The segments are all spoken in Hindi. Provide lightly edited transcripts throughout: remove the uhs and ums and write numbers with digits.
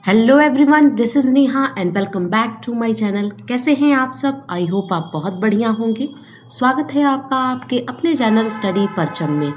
Hello everyone, this is Neha and welcome back to my channel. कैसे हैं आप सब? आई होप आप बहुत बढ़िया होंगे। स्वागत है आपका आपके अपने चैनल स्टडी परचम में।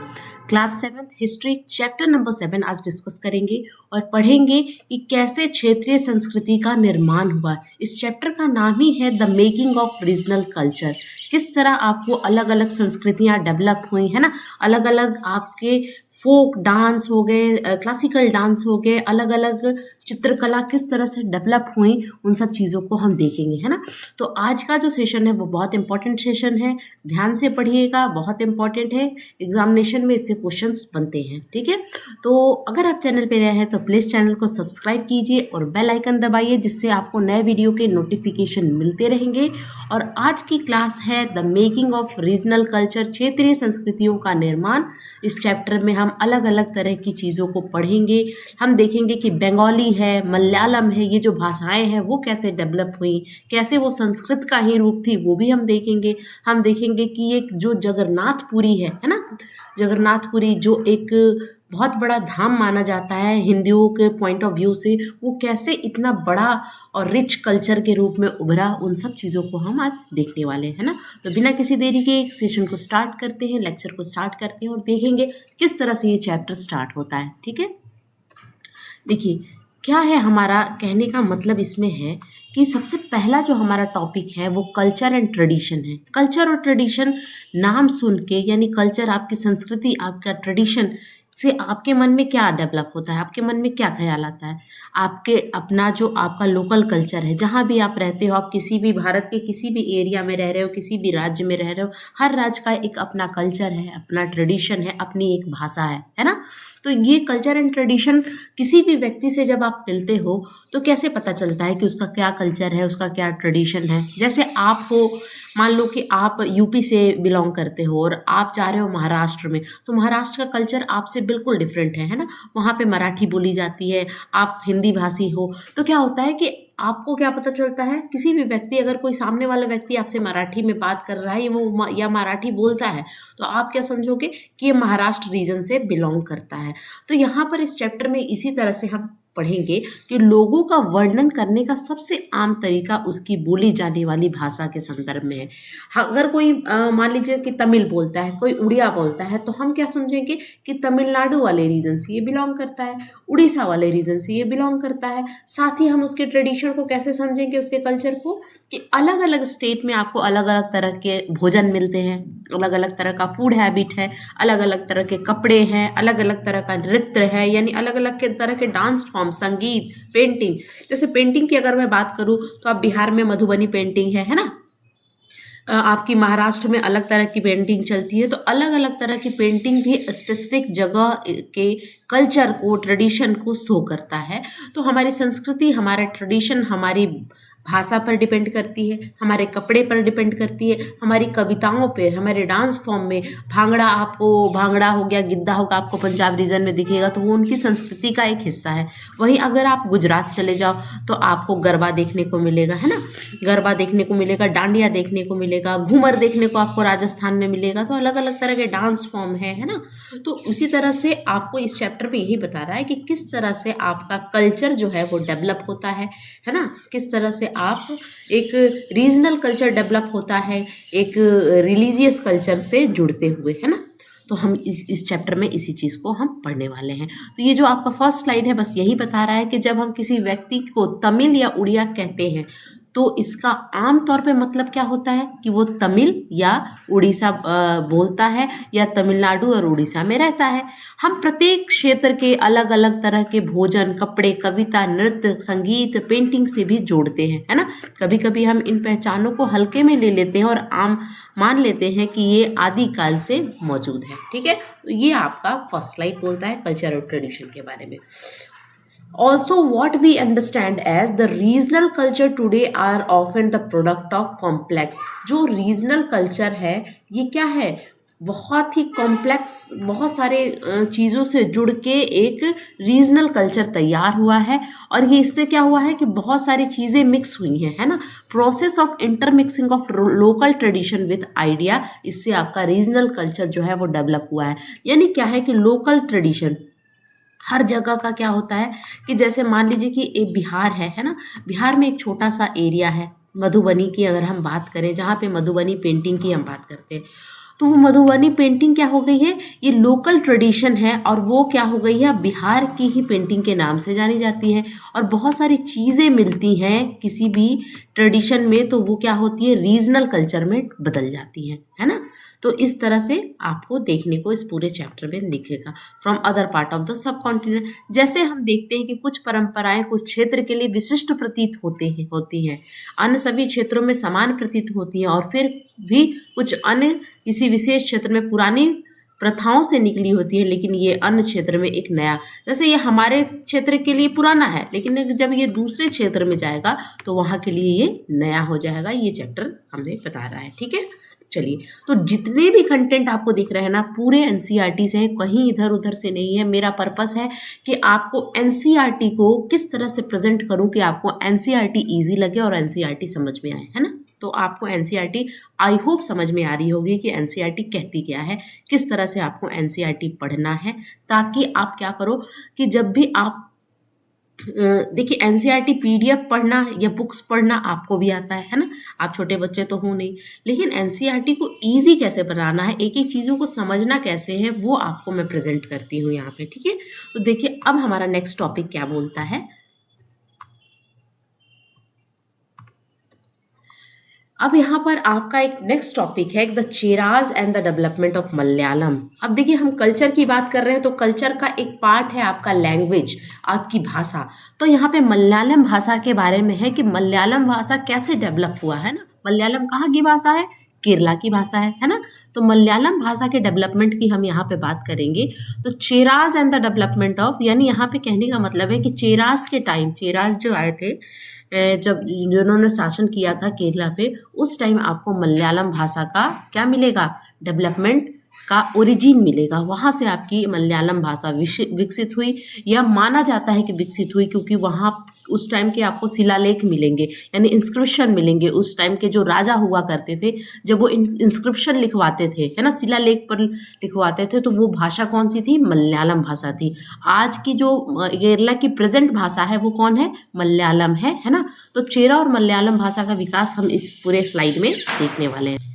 Class 7th history chapter number 7 आज डिस्कस करेंगे और पढ़ेंगे कि कैसे क्षेत्रीय संस्कृति का निर्माण हुआ। इस चैप्टर का नाम ही है the making of regional culture. किस तरह आपको अलग अलग संस्कृतियाँ डेवलप हुई है ना, अलग अलग आपके फोक डांस हो गए, क्लासिकल डांस हो गए, अलग अलग चित्रकला किस तरह से डेवलप हुई, उन सब चीज़ों को हम देखेंगे, है ना। तो आज का जो सेशन है वो बहुत इंपॉर्टेंट सेशन है, ध्यान से पढ़िएगा, बहुत इंपॉर्टेंट है। एग्जामिनेशन में इससे क्वेश्चंस बनते हैं, ठीक है। तो अगर आप चैनल पे नए हैं तो प्लीज़ चैनल को सब्सक्राइब कीजिए और बेल आइकन दबाइए, जिससे आपको नए वीडियो के नोटिफिकेशन मिलते रहेंगे। और आज की क्लास है the making of regional culture, क्षेत्रीय संस्कृतियों का निर्माण। इस चैप्टर में हम अलग अलग तरह की चीज़ों को पढ़ेंगे। हम देखेंगे कि बंगाली है, मलयालम है, ये जो भाषाएं हैं वो कैसे डेवलप हुई, कैसे वो संस्कृत का ही रूप थी, वो भी हम देखेंगे। हम देखेंगे कि ये जो जगन्नाथपुरी है ना, जगन्नाथपुरी जो एक बहुत बड़ा धाम माना जाता है हिंदुओं के पॉइंट ऑफ व्यू से, वो कैसे इतना बड़ा और रिच कल्चर के रूप में उभरा, उन सब चीज़ों को हम आज देखने वाले हैं ना। तो बिना किसी देरी के सेशन को स्टार्ट करते हैं, लेक्चर को स्टार्ट करते हैं और देखेंगे किस तरह से ये चैप्टर स्टार्ट होता है, ठीक है। देखिए, क्या है हमारा कहने का मतलब इसमें है कि सबसे पहला जो हमारा टॉपिक है वो कल्चर एंड ट्रेडिशन है। कल्चर और ट्रेडिशन नाम सुन के, यानी कल्चर आपकी संस्कृति, आपका ट्रेडिशन से आपके मन में क्या डेवलप होता है, आपके मन में क्या ख्याल आता है। आपके अपना जो आपका लोकल कल्चर है, जहाँ भी आप रहते हो, आप किसी भी भारत के किसी भी एरिया में रह रहे हो, किसी भी राज्य में रह रहे हो, हर राज्य का एक अपना कल्चर है, अपना ट्रेडिशन है, अपनी एक भाषा है ना। तो ये कल्चर एंड ट्रेडिशन किसी भी व्यक्ति से जब आप मिलते हो तो कैसे पता चलता है कि उसका क्या कल्चर है, उसका क्या ट्रेडिशन है। जैसे आप हो, मान लो कि आप यूपी से बिलोंग करते हो और आप जा रहे हो महाराष्ट्र में, तो महाराष्ट्र का कल्चर आपसे बिल्कुल डिफरेंट है ना। वहाँ पे मराठी बोली जाती है, आप हिंदी भाषी हो, तो क्या होता है कि आपको क्या पता चलता है, किसी भी व्यक्ति, अगर कोई सामने वाला व्यक्ति आपसे मराठी में बात कर रहा है या मराठी बोलता है, तो आप क्या समझोगे कि ये महाराष्ट्र रीजन से बिलोंग करता है। तो यहाँ पर इस चैप्टर में इसी तरह से हम पढ़ेंगे कि लोगों का वर्णन करने का सबसे आम तरीका उसकी बोली जाने वाली भाषा के संदर्भ में है। अगर कोई मान लीजिए कि तमिल बोलता है, कोई उड़िया बोलता है, तो हम क्या समझेंगे कि तमिलनाडु वाले रीजन से ये बिलोंग करता है, उड़ीसा वाले रीजन से ये बिलोंग करता है। साथ ही हम उसके ट्रेडिशन को कैसे समझेंगे, उसके कल्चर को, कि अलग अलग स्टेट में आपको अलग अलग तरह के भोजन मिलते हैं, अलग अलग तरह का फूड हैबिट है, अलग अलग तरह के कपड़े हैं, अलग अलग तरह का नृत्य है, यानी अलग अलग के तरह के डांस फॉर्म, संगीत, पेंटिंग। जैसे पेंटिंग की अगर मैं बात करूँ तो आप बिहार में मधुबनी पेंटिंग है ना। आपकी महाराष्ट्र में अलग तरह की पेंटिंग चलती है। तो अलग अलग तरह की पेंटिंग भी स्पेसिफिक जगह के कल्चर को, ट्रेडिशन को शो करता है। तो हमारी संस्कृति, हमारा ट्रेडिशन हमारी भाषा पर डिपेंड करती है, हमारे कपड़े पर डिपेंड करती है, हमारी कविताओं पे, हमारे डांस फॉर्म में। भांगड़ा हो गया, गिद्धा होगा, आपको पंजाब रीजन में दिखेगा, तो वो उनकी संस्कृति का एक हिस्सा है। वहीं अगर आप गुजरात चले जाओ तो आपको गरबा देखने को मिलेगा, है ना। गरबा देखने को मिलेगा, डांडिया देखने को मिलेगा, घूमर देखने को आपको राजस्थान में मिलेगा। तो अलग अलग तरह के डांस फॉर्म है ना। तो उसी तरह से आपको इस चैप्टर में यही बता रहा है कि किस तरह से आपका कल्चर जो है वो डेवलप होता है ना। किस तरह से आप एक रीजनल कल्चर डेवलप होता है एक रिलीजियस कल्चर से जुड़ते हुए, है ना। तो हम इस चैप्टर में इसी चीज़ को हम पढ़ने वाले हैं। तो ये जो आपका फर्स्ट स्लाइड है बस यही बता रहा है कि जब हम किसी व्यक्ति को तमिल या उड़िया कहते हैं तो इसका आम तौर पे मतलब क्या होता है कि वो तमिल या उड़ीसा बोलता है या तमिलनाडु और उड़ीसा में रहता है। हम प्रत्येक क्षेत्र के अलग अलग तरह के भोजन, कपड़े, कविता, नृत्य, संगीत, पेंटिंग से भी जोड़ते हैं, है ना। कभी कभी हम इन पहचानों को हल्के में ले लेते हैं और आम मान लेते हैं कि ये आदिकाल से मौजूद है, ठीक है। तो ये आपका फर्स्ट स्लाइड बोलता है कल्चर और ट्रेडिशन के बारे में। Also, what we understand as the regional culture today are often the product of complex। जो regional culture है ये क्या है, बहुत ही कॉम्प्लेक्स, बहुत सारे चीज़ों से जुड़ के एक रीजनल कल्चर तैयार हुआ है। और ये इससे क्या हुआ है कि बहुत सारी चीज़ें मिक्स हुई हैं, है ना। Process of intermixing of local tradition with idea, इससे आपका रीजनल कल्चर जो है वो डेवलप हुआ है। यानी क्या है कि लोकल ट्रेडिशन, हर जगह का क्या होता है कि जैसे मान लीजिए कि एक बिहार है ना, बिहार में एक छोटा सा एरिया है, मधुबनी की अगर हम बात करें, जहाँ पे मधुबनी पेंटिंग की हम बात करते हैं, तो वो मधुबनी पेंटिंग क्या हो गई है, ये लोकल ट्रेडिशन है और वो क्या हो गई है, बिहार की ही पेंटिंग के नाम से जानी जाती है। और बहुत सारी चीज़ें मिलती हैं किसी भी ट्रेडिशन में, तो वो क्या होती है, रीजनल कल्चर में बदल जाती है ना। तो इस तरह से आपको देखने को इस पूरे चैप्टर में दिखेगा, from other part of the sub continent. जैसे हम देखते हैं कि कुछ परंपराएं कुछ क्षेत्र के लिए विशिष्ट प्रतीत होती हैं, अन्य सभी क्षेत्रों में समान प्रतीत होती हैं, और फिर भी कुछ अन्य किसी विशेष क्षेत्र में पुरानी प्रथाओं से निकली होती है, लेकिन ये अन्य क्षेत्र में एक नया, जैसे ये हमारे क्षेत्र के लिए पुराना है, लेकिन जब ये दूसरे क्षेत्र में जाएगा तो वहाँ के लिए ये नया हो जाएगा। ये चैप्टर हमें बता रहा है, ठीक है। चलिए, तो जितने भी कंटेंट आपको दिख रहे हैं ना, पूरे एनसीईआरटी से हैं, कहीं इधर उधर से नहीं है। मेरा पर्पस है कि आपको एनसीईआरटी को किस तरह से प्रेजेंट करूं कि आपको एनसीईआरटी इजी लगे और एनसीईआरटी समझ में आए, है ना। तो आपको एनसीईआरटी आई होप समझ में आ रही होगी कि एनसीईआरटी कहती क्या है, किस तरह से आपको एनसीईआरटी पढ़ना है, ताकि आप क्या करो कि जब भी आप देखिए, एनसीईआरटी पीडीएफ पढ़ना या बुक्स पढ़ना आपको भी आता है ना, आप छोटे बच्चे तो हो नहीं, लेकिन एनसीईआरटी को इजी कैसे बनाना है, एक एक चीज़ों को समझना कैसे है, वो आपको मैं प्रेजेंट करती हूँ यहाँ पे, ठीक है। तो देखिए, अब हमारा नेक्स्ट टॉपिक क्या बोलता है। अब यहाँ पर आपका एक नेक्स्ट टॉपिक है, the Cheras and the development of Malayalam. अब देखिए, हम कल्चर की बात कर रहे हैं, तो कल्चर का एक पार्ट है आपका लैंग्वेज, आपकी भाषा। तो यहाँ पे मलयालम भाषा के बारे में है कि मलयालम भाषा कैसे डेवलप हुआ, है ना। मलयालम कहाँ की भाषा है, केरला की भाषा है ना। तो मलयालम भाषा के डेवलपमेंट की हम यहाँ पे बात करेंगे। तो Cheras and the development of, यानी यहाँ पे कहने का मतलब है कि चेराज के टाइम, चेराज जो आए थे, जब जिन्होंने शासन किया था केरला पे, उस टाइम आपको मलयालम भाषा का क्या मिलेगा, डेवलपमेंट का ओरिजिन मिलेगा। वहाँ से आपकी मलयालम भाषा विकसित हुई, या माना जाता है कि विकसित हुई, क्योंकि वहाँ उस टाइम के आपको शिलालेख मिलेंगे, यानी इंस्क्रिप्शन मिलेंगे। उस टाइम के जो राजा हुआ करते थे, जब वो इंस्क्रिप्शन लिखवाते थे, है ना, शिलालेख पर लिखवाते थे, तो वो भाषा कौन सी थी, मलयालम भाषा थी। आज की जो केरला की प्रेजेंट भाषा है वो कौन है, मलयालम है ना। तो चेरा और मलयालम भाषा का विकास हम इस पूरे स्लाइड में देखने वाले हैं।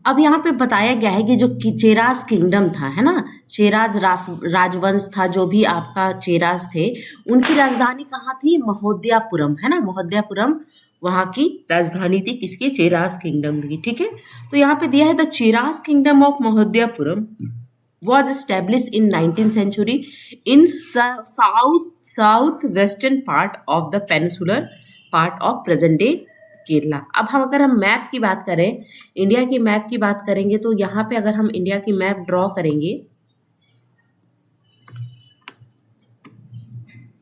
अब यहाँ पे बताया गया है कि जो चेराज किंगडम था, है ना, चेराज राजवंश था, जो भी आपका चेराज थे, उनकी राजधानी कहाँ थी, महोदयापुरम, है ना। महोदयापुरम वहाँ की राजधानी थी, किसकी, चेराज किंगडम की, ठीक है। तो यहाँ पे दिया है, the Cheras kingdom of Mahodayapuram was established in 19th century in south western part of the peninsular part of present day Kerala. अब अगर हम मैप की बात करें, इंडिया की मैप की बात करेंगे, तो यहाँ पे अगर हम इंडिया की मैप ड्रॉ करेंगे,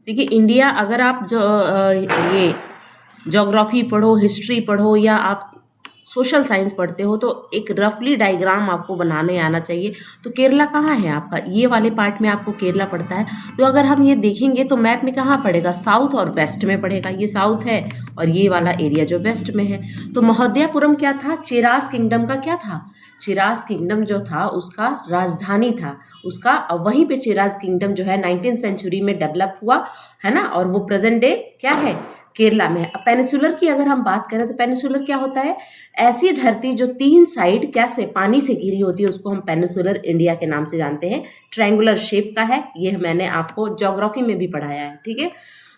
देखिए इंडिया, अगर आप जो ये ज्योग्राफी पढ़ो, हिस्ट्री पढ़ो, या आप सोशल साइंस पढ़ते हो, तो एक रफली डायग्राम आपको बनाने आना चाहिए। तो केरला कहाँ है आपका, ये वाले पार्ट में आपको केरला पड़ता है। तो अगर हम ये देखेंगे तो मैप में कहाँ पड़ेगा, साउथ और वेस्ट में पड़ेगा। ये साउथ है और ये वाला एरिया जो वेस्ट में है। तो महोदयापुरम क्या था, चेराज किंगडम का क्या था, चेराज किंगडम जो था उसका राजधानी था उसका। वहीं पे चेराज किंगडम जो है 19th सेंचुरी में डेवलप हुआ, है ना, और वो प्रेजेंट डे क्या है, केरला में है। पेनिसुलर की अगर हम बात करें, तो पेनिसुलर क्या होता है, ऐसी धरती जो 3 साइड कैसे पानी से घिरी होती है, उसको हम पेनिसुलर इंडिया के नाम से जानते हैं। ट्रायंगुलर शेप का है, ये मैंने आपको ज्योग्राफी में भी पढ़ाया है, ठीक है।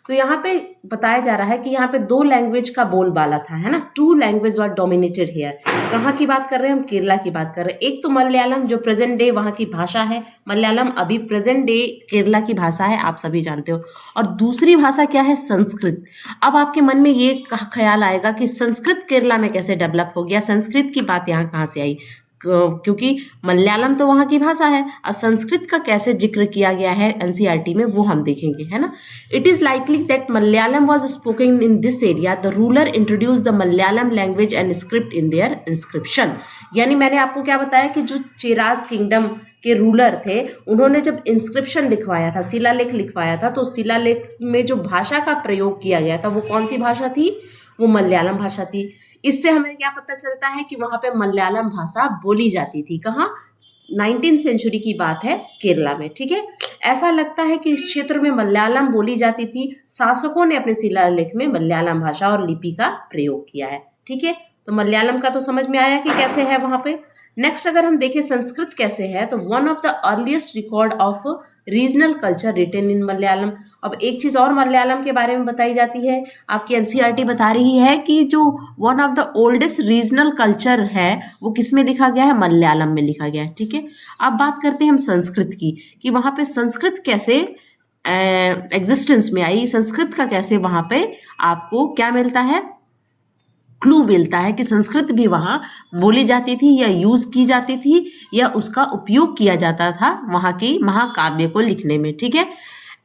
तो यहाँ पे बताया जा रहा है कि यहाँ पे 2 लैंग्वेज का बोलबाला था, है ना, 2 लैंग्वेज वर डोमिनेटेड हियर। कहाँ की बात कर रहे हैं हम, केरला की बात कर रहे हैं। एक तो मलयालम, जो प्रेजेंट डे वहाँ की भाषा है, मलयालम अभी प्रेजेंट डे केरला की भाषा है, आप सभी जानते हो। और दूसरी भाषा क्या है, संस्कृत। अब आपके मन में ये ख्याल आएगा कि संस्कृत केरला में कैसे डेवलप हो गया, संस्कृत की बात यहाँ कहाँ से आई, क्योंकि मलयालम तो वहाँ की भाषा है। अब संस्कृत का कैसे जिक्र किया गया है एनसीईआरटी में, वो हम देखेंगे, है ना। It is likely that Malayalam was spoken in this area, the ruler introduce the Malayalam language and script in their inscription. यानी मैंने आपको क्या बताया कि जो चेराज किंगडम के रूलर थे, उन्होंने जब इंस्क्रिप्शन लिखवाया था, शिलालेख लिखवाया था, तो शिलालेख में जो भाषा का प्रयोग किया गया था वो कौन सी भाषा थी, वो मलयालम भाषा थी। इससे हमें क्या पता चलता है कि वहाँ पे मलयालम भाषा बोली जाती थी, कहाँ, 19th सेंचुरी की बात है केरला में, ठीक है। ऐसा लगता है कि इस क्षेत्र में मलयालम बोली जाती थी। शासकों ने अपने शिलालेख में मलयालम भाषा और लिपि का प्रयोग किया है, ठीक है। तो मलयालम का तो समझ में आया कि कैसे है वहां पे। नेक्स्ट अगर हम देखें संस्कृत कैसे है, तो one of the earliest record of regional culture written in Malayalam. अब एक चीज और मलयालम के बारे में बताई जाती है, आपकी एनसीईआरटी बता रही है कि जो one of the oldest regional culture है वो किस में लिखा गया है, मलयालम में लिखा गया है, ठीक है। अब बात करते हैं हम संस्कृत की, कि वहां पे संस्कृत कैसे एग्जिस्टेंस में आई, संस्कृत का कैसे वहां पे आपको क्या मिलता है, क्लू मिलता है कि संस्कृत भी वहां बोली जाती थी या यूज की जाती थी या उसका उपयोग किया जाता था वहां की महाकाव्य को लिखने में, ठीक है।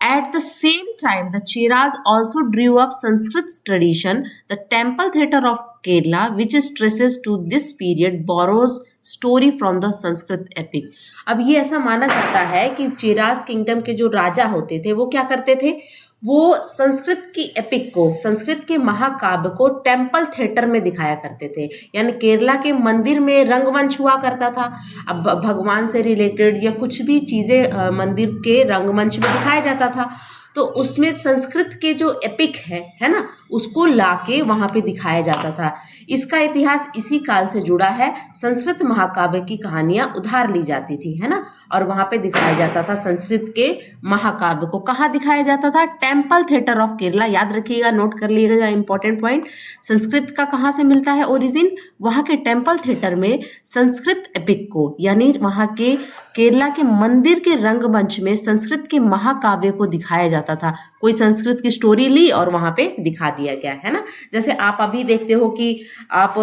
At the same time, the Cheras also drew up Sanskrit tradition. The temple theatre of Kerala, which is traces to this period, borrows story from the Sanskrit epic. अब ये ऐसा माना जाता है कि चेरास किंगडम के जो राजा होते थे वो क्या करते थे, वो संस्कृत की एपिक को, संस्कृत के महाकाव्य को टेम्पल थिएटर में दिखाया करते थे। यानी केरला के मंदिर में रंगमंच हुआ करता था। अब भगवान से रिलेटेड या कुछ भी चीजें मंदिर के रंगमंच में दिखाया जाता था, तो उसमें संस्कृत के जो एपिक है ना, उसको लाके वहां पे दिखाया जाता था। इसका इतिहास इसी काल से जुड़ा है। संस्कृत महाकाव्य की कहानियां उधार ली जाती थी, है ना, और वहां पे दिखाया जाता था संस्कृत के महाकाव्य को। कहाँ दिखाया जाता था, टेम्पल थिएटर ऑफ केरला। याद रखिएगा, नोट कर लीजिएगा इंपॉर्टेंट पॉइंट। संस्कृत का कहाँ से मिलता है ओरिजिन, वहां के टेम्पल थिएटर में संस्कृत एपिक को, यानी वहां के केरला के मंदिर के रंगमंच में संस्कृत के महाकाव्य को दिखाया जाता था। कोई संस्कृत की स्टोरी ली और वहां पे दिखा दिया गया, है ना। जैसे आप अभी देखते हो कि आप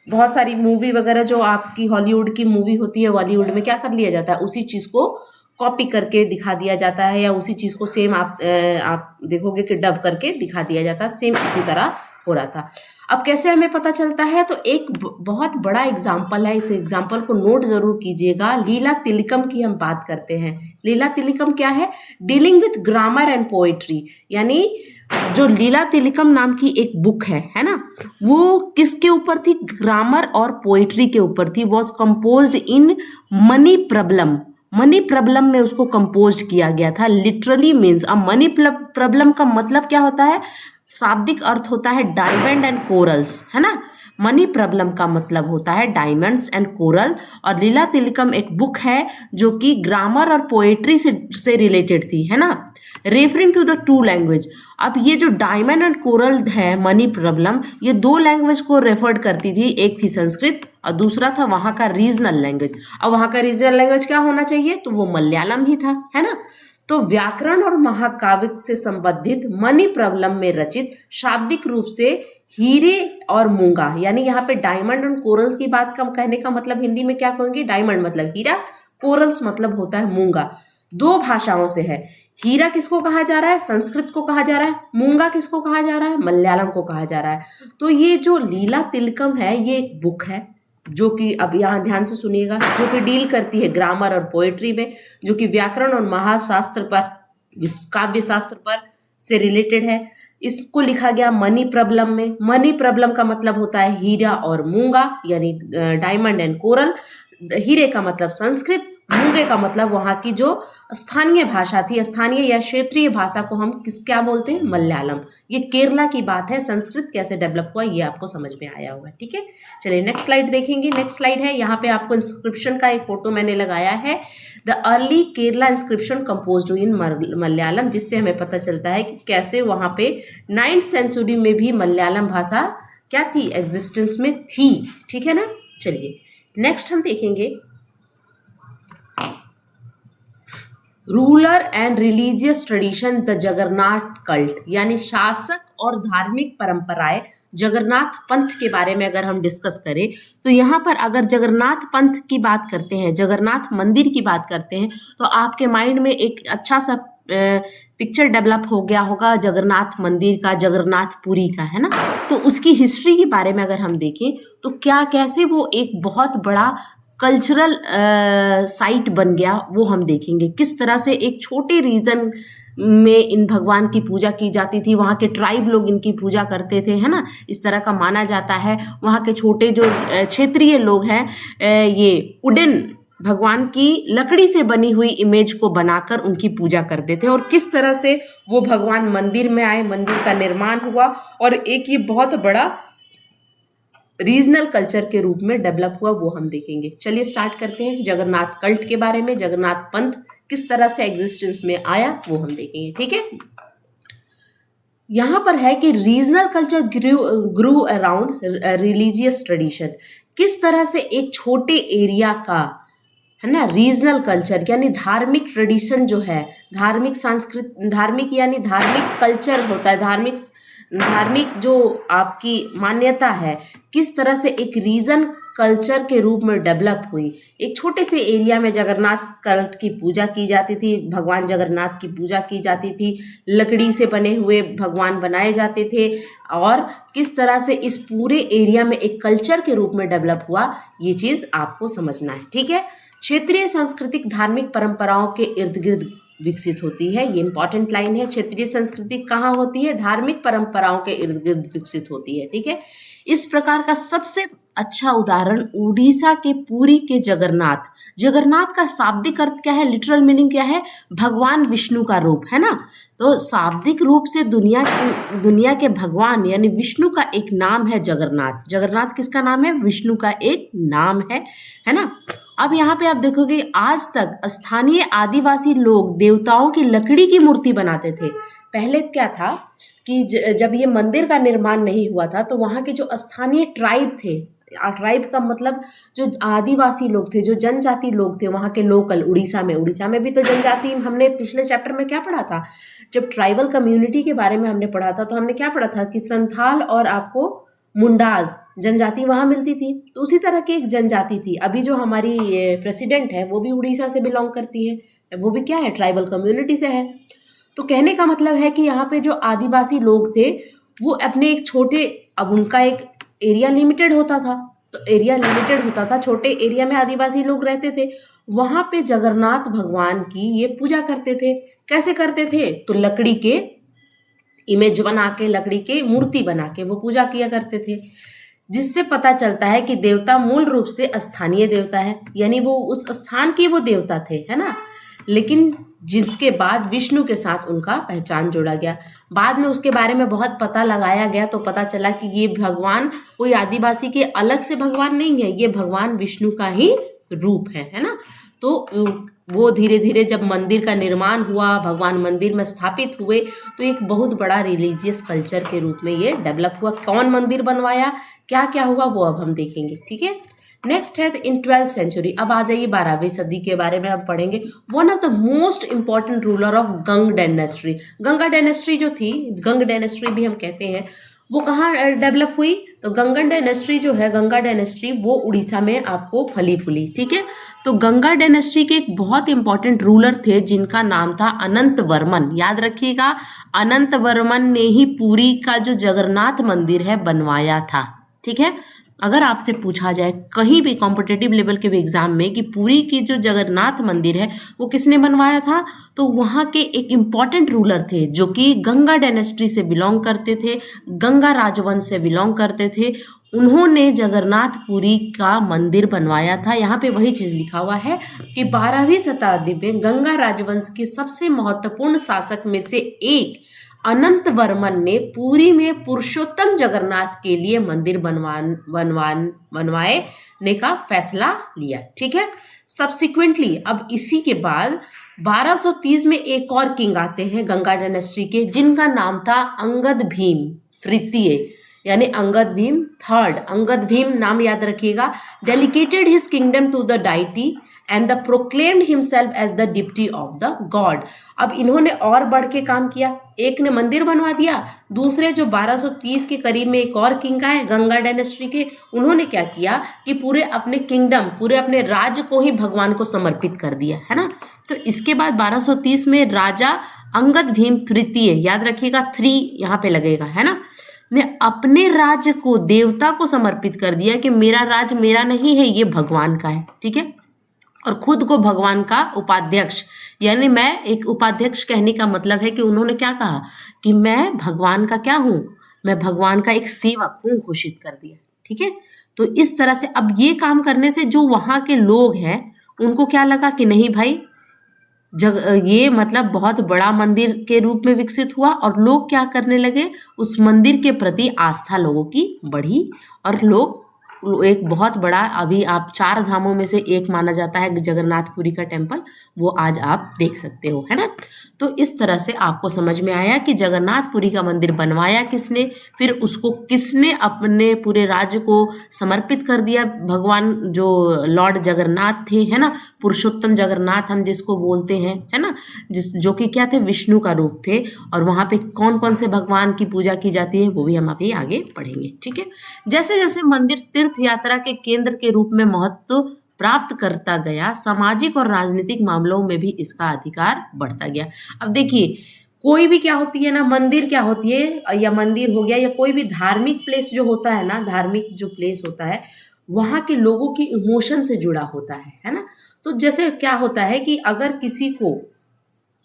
बहुत सारी मूवी वगैरह जो आपकी हॉलीवुड की मूवी होती है, बॉलीवुड में क्या कर लिया जाता है, उसी चीज को कॉपी करके दिखा दिया जाता है, या उसी चीज को सेम आप देखोगे कि डब करके दिखा दिया जाता है। सेम इसी तरह हो रहा था। अब कैसे हमें पता चलता है, तो एक बहुत बड़ा एग्जाम्पल है, इस एग्जाम्पल को नोट जरूर कीजिएगा। लीला तिलकम की हम बात करते हैं। लीला तिलकम क्या है, dealing with grammar and poetry. यानी जो लीला तिलकम नाम की एक बुक है ना, वो किसके ऊपर थी, ग्रामर और पोएट्री के ऊपर थी। Was composed in money problem, money problem में उसको कंपोज किया गया था। लिटरली मीन्स, अब मनी प्रॉब्लम का मतलब क्या होता है, शाब्दिक अर्थ होता है डायमंड एंड कोरल्स, है ना। मनी प्रॉब्लम का मतलब होता है डायमंड्स एंड कोरल। और लीला तिलकम एक बुक है जो कि ग्रामर और पोएट्री से रिलेटेड थी, है ना, referring to the two language. अब ये जो डायमंड एंड कोरल है, मनी प्रॉब्लम, ये दो लैंग्वेज को रेफर्ड करती थी। एक थी संस्कृत और दूसरा था वहां का रीजनल लैंग्वेज। अब वहां का रीजनल लैंग्वेज क्या होना चाहिए, तो वो मलयालम ही था, है ना। तो व्याकरण और महाकाव्य से संबंधित मनी प्रॉब्लम में रचित शाब्दिक रूप से हीरे और मूंगा, यानी यहाँ पे डायमंड और कोरल्स की बात कम कहने का मतलब हिंदी में क्या कहेंगे, डायमंड मतलब हीरा, कोरल्स मतलब होता है मूंगा। दो भाषाओं से है। हीरा किसको कहा जा रहा है, संस्कृत को कहा जा रहा है। मूंगा किसको कहा जा रहा है, मलयालम को कहा जा रहा है। तो ये जो लीला तिलकम है, ये एक बुक है जो कि, अब यहाँ ध्यान से सुनिएगा, जो कि डील करती है ग्रामर और पोएट्री में, जो कि व्याकरण और महाशास्त्र पर, काव्य शास्त्र पर से रिलेटेड है। इसको लिखा गया मनी प्रॉब्लम में। मनी प्रॉब्लम का मतलब होता है हीरा और मूंगा, यानी डायमंड एंड कोरल। हीरे का मतलब संस्कृत, मूंगे का मतलब वहां की जो स्थानीय भाषा थी, स्थानीय या क्षेत्रीय भाषा को हम क्या बोलते हैं, मलयालम। ये केरला की बात है। संस्कृत कैसे डेवलप हुआ ये आपको समझ में आया होगा, ठीक है। चलिए नेक्स्ट स्लाइड देखेंगे। नेक्स्ट स्लाइड है, यहाँ पे आपको इंस्क्रिप्शन का एक फोटो मैंने लगाया है। The early Kerala inscription composed in Malayalam, जिससे हमें पता चलता है कि कैसे वहां पे 9th सेंचुरी में भी मलयालम भाषा क्या थी, एग्जिस्टेंस में थी, ठीक है ना। चलिए नेक्स्ट हम देखेंगे ruler and religious tradition the Jagannath cult, यानी शासक और धार्मिक परंपराएं, जगन्नाथ पंथ के बारे में अगर हम डिस्कस करें, तो यहाँ पर अगर जगन्नाथ पंथ की बात करते हैं, जगन्नाथ मंदिर की बात करते हैं, तो आपके माइंड में एक अच्छा सा पिक्चर डेवलप हो गया होगा जगन्नाथ मंदिर का, जगन्नाथपुरी का, है ना। तो उसकी हिस्ट्री के बारे में अगर हम देखें तो क्या कैसे वो एक बहुत बड़ा कल्चरल साइट बन गया, वो हम देखेंगे। किस तरह से एक छोटे रीजन में इन भगवान की पूजा की जाती थी, वहाँ के ट्राइब लोग इनकी पूजा करते थे, है ना, इस तरह का माना जाता है। वहाँ के छोटे जो क्षेत्रीय लोग हैं, ये वुडन भगवान की लकड़ी से बनी हुई इमेज को बनाकर उनकी पूजा करते थे, और किस तरह से वो भगवान मंदिर में आए, मंदिर का निर्माण हुआ और एक ये बहुत बड़ा रीजनल कल्चर के रूप में डेवलप हुआ, वो हम देखेंगे। चलिए स्टार्ट करते हैं जगन्नाथ कल्ट के बारे में। जगन्नाथ पंथ किस तरह से एग्जिस्टेंस में आया वो हम देखेंगे, ठीक है। यहाँ पर है कि रीजनल कल्चर ग्रू अराउंड रिलीजियस ट्रेडिशन। किस तरह से एक छोटे एरिया का, है ना, रीजनल कल्चर यानी धार्मिक ट्रेडिशन जो है, धार्मिक यानी धार्मिक कल्चर होता है, धार्मिक जो आपकी मान्यता है, किस तरह से एक रीजन कल्चर के रूप में डेवलप हुई। एक छोटे से एरिया में जगन्नाथ कल्ट की पूजा की जाती थी, भगवान जगन्नाथ की पूजा की जाती थी, लकड़ी से बने हुए भगवान बनाए जाते थे, और किस तरह से इस पूरे एरिया में एक कल्चर के रूप में डेवलप हुआ, ये चीज़ आपको समझना है, ठीक है। क्षेत्रीय सांस्कृतिक धार्मिक परंपराओं के इर्द गिर्द विकसित होती है, ये इंपॉर्टेंट लाइन है। क्षेत्रीय संस्कृति कहाँ होती है? धार्मिक परंपराओं के इर्द गिर्द विकसित होती है, ठीक है। इस प्रकार का सबसे अच्छा उदाहरण उड़ीसा के पुरी के जगन्नाथ। जगन्नाथ का शाब्दिक अर्थ क्या है, लिटरल मीनिंग क्या है? भगवान विष्णु का रूप, है ना। तो शाब्दिक रूप से दुनिया के भगवान यानी विष्णु का एक नाम है जगन्नाथ। जगन्नाथ किसका नाम है? विष्णु का एक नाम है ना। अब यहाँ पे आप देखोगे आज तक स्थानीय आदिवासी लोग देवताओं की लकड़ी की मूर्ति बनाते थे। पहले क्या था कि जब ये मंदिर का निर्माण नहीं हुआ था तो वहाँ के जो स्थानीय ट्राइब थे, ट्राइब का मतलब जो आदिवासी लोग थे, जो जनजाति लोग थे वहाँ के लोकल, उड़ीसा में भी तो जनजाति, हमने पिछले चैप्टर में क्या पढ़ा था, जब ट्राइबल कम्युनिटी के बारे में हमने पढ़ा था तो हमने क्या पढ़ा था कि संथाल और आपको मुंडाज जनजाति वहाँ मिलती थी। तो उसी तरह की एक जनजाति थी। अभी जो हमारी प्रेसिडेंट है वो भी उड़ीसा से बिलोंग करती है, वो भी क्या है, ट्राइबल कम्युनिटी से है। तो कहने का मतलब है कि यहाँ पे जो आदिवासी लोग थे वो अपने एक छोटे, अब उनका एक एरिया लिमिटेड होता था, तो एरिया लिमिटेड होता था, छोटे एरिया में आदिवासी लोग रहते थे, वहाँ पे जगन्नाथ भगवान की ये पूजा करते थे। कैसे करते थे? तो लकड़ी के इमेज बना के, लकड़ी के मूर्ति बना के वो पूजा किया करते थे, जिससे पता चलता है कि देवता मूल रूप से स्थानीय देवता है, यानी वो उस स्थान के वो देवता थे, है ना। लेकिन जिसके बाद विष्णु के साथ उनका पहचान जोड़ा गया। बाद में उसके बारे में बहुत पता लगाया गया तो पता चला कि ये भगवान कोई आदिवासी के अलग से भगवान नहीं है, ये भगवान विष्णु का ही रूप है ना। तो वो धीरे धीरे जब मंदिर का निर्माण हुआ, भगवान मंदिर में स्थापित हुए, तो एक बहुत बड़ा रिलीजियस कल्चर के रूप में ये डेवलप हुआ। कौन मंदिर बनवाया, क्या क्या हुआ, वो अब हम देखेंगे, ठीक है। नेक्स्ट है इन 12th सेंचुरी। अब आ जाइए 12वीं सदी के बारे में अब पढ़ेंगे। One of the most important ruler of Ganga dynasty. Ganga dynasty जो थी, गंग डायनेस्टी भी हम कहते हैं, वो कहाँ डेवलप हुई? तो गंगा डायनेस्टी जो है, गंगा डायनेस्टी वो उड़ीसा में आपको फली फूली, ठीक है। तो गंगा डायनेस्टी के एक बहुत इंपॉर्टेंट रूलर थे जिनका नाम था अनंत वर्मन। याद रखिएगा, अनंत वर्मन ने ही पुरी का जो जगन्नाथ मंदिर है बनवाया था, ठीक है। अगर आपसे पूछा जाए कहीं भी कॉम्पिटिटिव लेवल के भी एग्जाम में कि पुरी की जो जगन्नाथ मंदिर है वो किसने बनवाया था, तो वहाँ के एक इम्पॉर्टेंट रूलर थे जो कि गंगा डायनेस्टी से बिलोंग करते थे, गंगा राजवंश से बिलोंग करते थे। उन्होंने जगन्नाथपुरी का मंदिर बनवाया था। यहाँ पे वही चीज़ लिखा हुआ है कि 12वीं शताब्दी में गंगा राजवंश के सबसे महत्वपूर्ण शासक में से एक अनंत वर्मन ने पुरी में पुरुषोत्तम जगन्नाथ के लिए मंदिर बनवाने का फैसला लिया, ठीक है। सब्सिक्वेंटली अब इसी के बाद 1230 में एक और किंग आते हैं गंगा डायनेस्टी के, जिनका नाम था अंगद भीम तृतीय, यानी अंगद भीम थर्ड। अंगद भीम नाम याद रखिएगा। Dedicated his kingdom to the deity and the proclaimed himself as the deputy of the god. अब इन्होंने और बढ़ के काम किया, एक ने मंदिर बनवा दिया, दूसरे जो 1230 के करीब में एक और किंग आए गंगा डायनेस्टी के, उन्होंने क्या किया कि पूरे अपने किंगडम, पूरे अपने राज्य को ही भगवान को समर्पित कर दिया, है ना। तो इसके बाद 1230 में राजा अंगद भीम तृतीय, याद रखिएगा 3 यहाँ पे लगेगा, है ना, ने अपने राज्य को देवता को समर्पित कर दिया कि मेरा राज्य मेरा नहीं है, ये भगवान का है, ठीक है। और खुद को भगवान का उपाध्यक्ष, यानी मैं एक उपाध्यक्ष, कहने का मतलब है कि उन्होंने क्या कहा कि मैं भगवान का क्या हूँ, मैं भगवान का एक सेवक हूँ, घोषित कर दिया, ठीक है। तो इस तरह से अब ये काम करने से जो वहाँ के लोग हैं उनको क्या लगा कि नहीं भाई, ये मतलब बहुत बड़ा मंदिर के रूप में विकसित हुआ और लोग क्या करने लगे, उस मंदिर के प्रति आस्था लोगों की बढ़ी और लोग एक बहुत बड़ा, अभी आप 4 धामों में से एक माना जाता है जगन्नाथपुरी का टेम्पल, वो आज आप देख सकते हो, है ना। तो इस तरह से आपको समझ में आया कि जगन्नाथपुरी का मंदिर बनवाया किसने, फिर उसको किसने अपने पूरे राज्य को समर्पित कर दिया, भगवान जो लॉर्ड जगन्नाथ थे, है ना, पुरुषोत्तम जगन्नाथ हम जिसको बोलते हैं, है ना, जो कि क्या थे, विष्णु का रूप थे। और वहाँ पे कौन कौन से भगवान की पूजा की जाती है वो भी हम अभी आगे पढ़ेंगे, ठीक है। जैसे जैसे मंदिर तीर्थ यात्रा के केंद्र के रूप में महत्व प्राप्त करता गया, सामाजिक और राजनीतिक मामलों में भी इसका अधिकार बढ़ता गया। अब देखिए, कोई भी क्या होती है ना, मंदिर क्या होती है, या मंदिर हो गया या कोई भी धार्मिक प्लेस जो होता है ना, धार्मिक जो प्लेस होता है, वहाँ के लोगों की इमोशन से जुड़ा होता है ना। तो जैसे क्या होता है कि अगर किसी को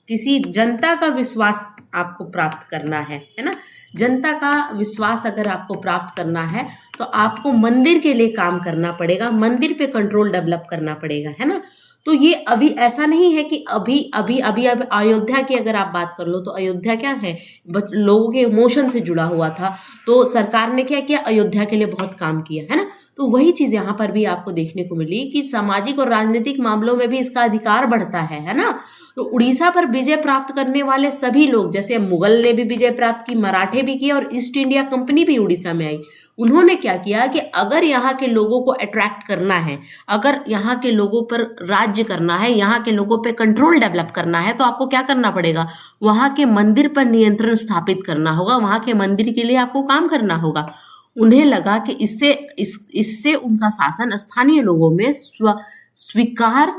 किसी जनता का विश्वास आपको प्राप्त करना है ना, जनता का विश्वास अगर आपको प्राप्त करना है तो आपको मंदिर के लिए काम करना पड़ेगा, मंदिर पे कंट्रोल डेवलप करना पड़ेगा, है ना। तो ये अभी ऐसा नहीं है कि अभी अभी अभी अब अयोध्या की अगर आप बात कर लो तो अयोध्या क्या है, लोगों के इमोशन से जुड़ा हुआ था, तो सरकार ने क्या किया, अयोध्या के लिए बहुत काम किया, है ना। तो वही चीज यहाँ पर भी आपको देखने को मिली कि सामाजिक और राजनीतिक मामलों में भी इसका अधिकार बढ़ता है ना। तो उड़ीसा पर विजय प्राप्त करने वाले सभी लोग, जैसे मुगल ने भी विजय प्राप्त की, मराठे भी किए और ईस्ट इंडिया कंपनी भी उड़ीसा में आई, उन्होंने क्या किया कि अगर यहाँ के लोगों को अट्रैक्ट करना है, अगर यहाँ के लोगों पर राज्य करना है, यहाँ के लोगों पर कंट्रोल डेवलप करना है, तो आपको क्या करना पड़ेगा, वहाँ के मंदिर पर नियंत्रण स्थापित करना होगा, वहाँ के मंदिर के लिए आपको काम करना होगा। उन्हें लगा कि इससे उनका शासन स्थानीय लोगों में स्वीकार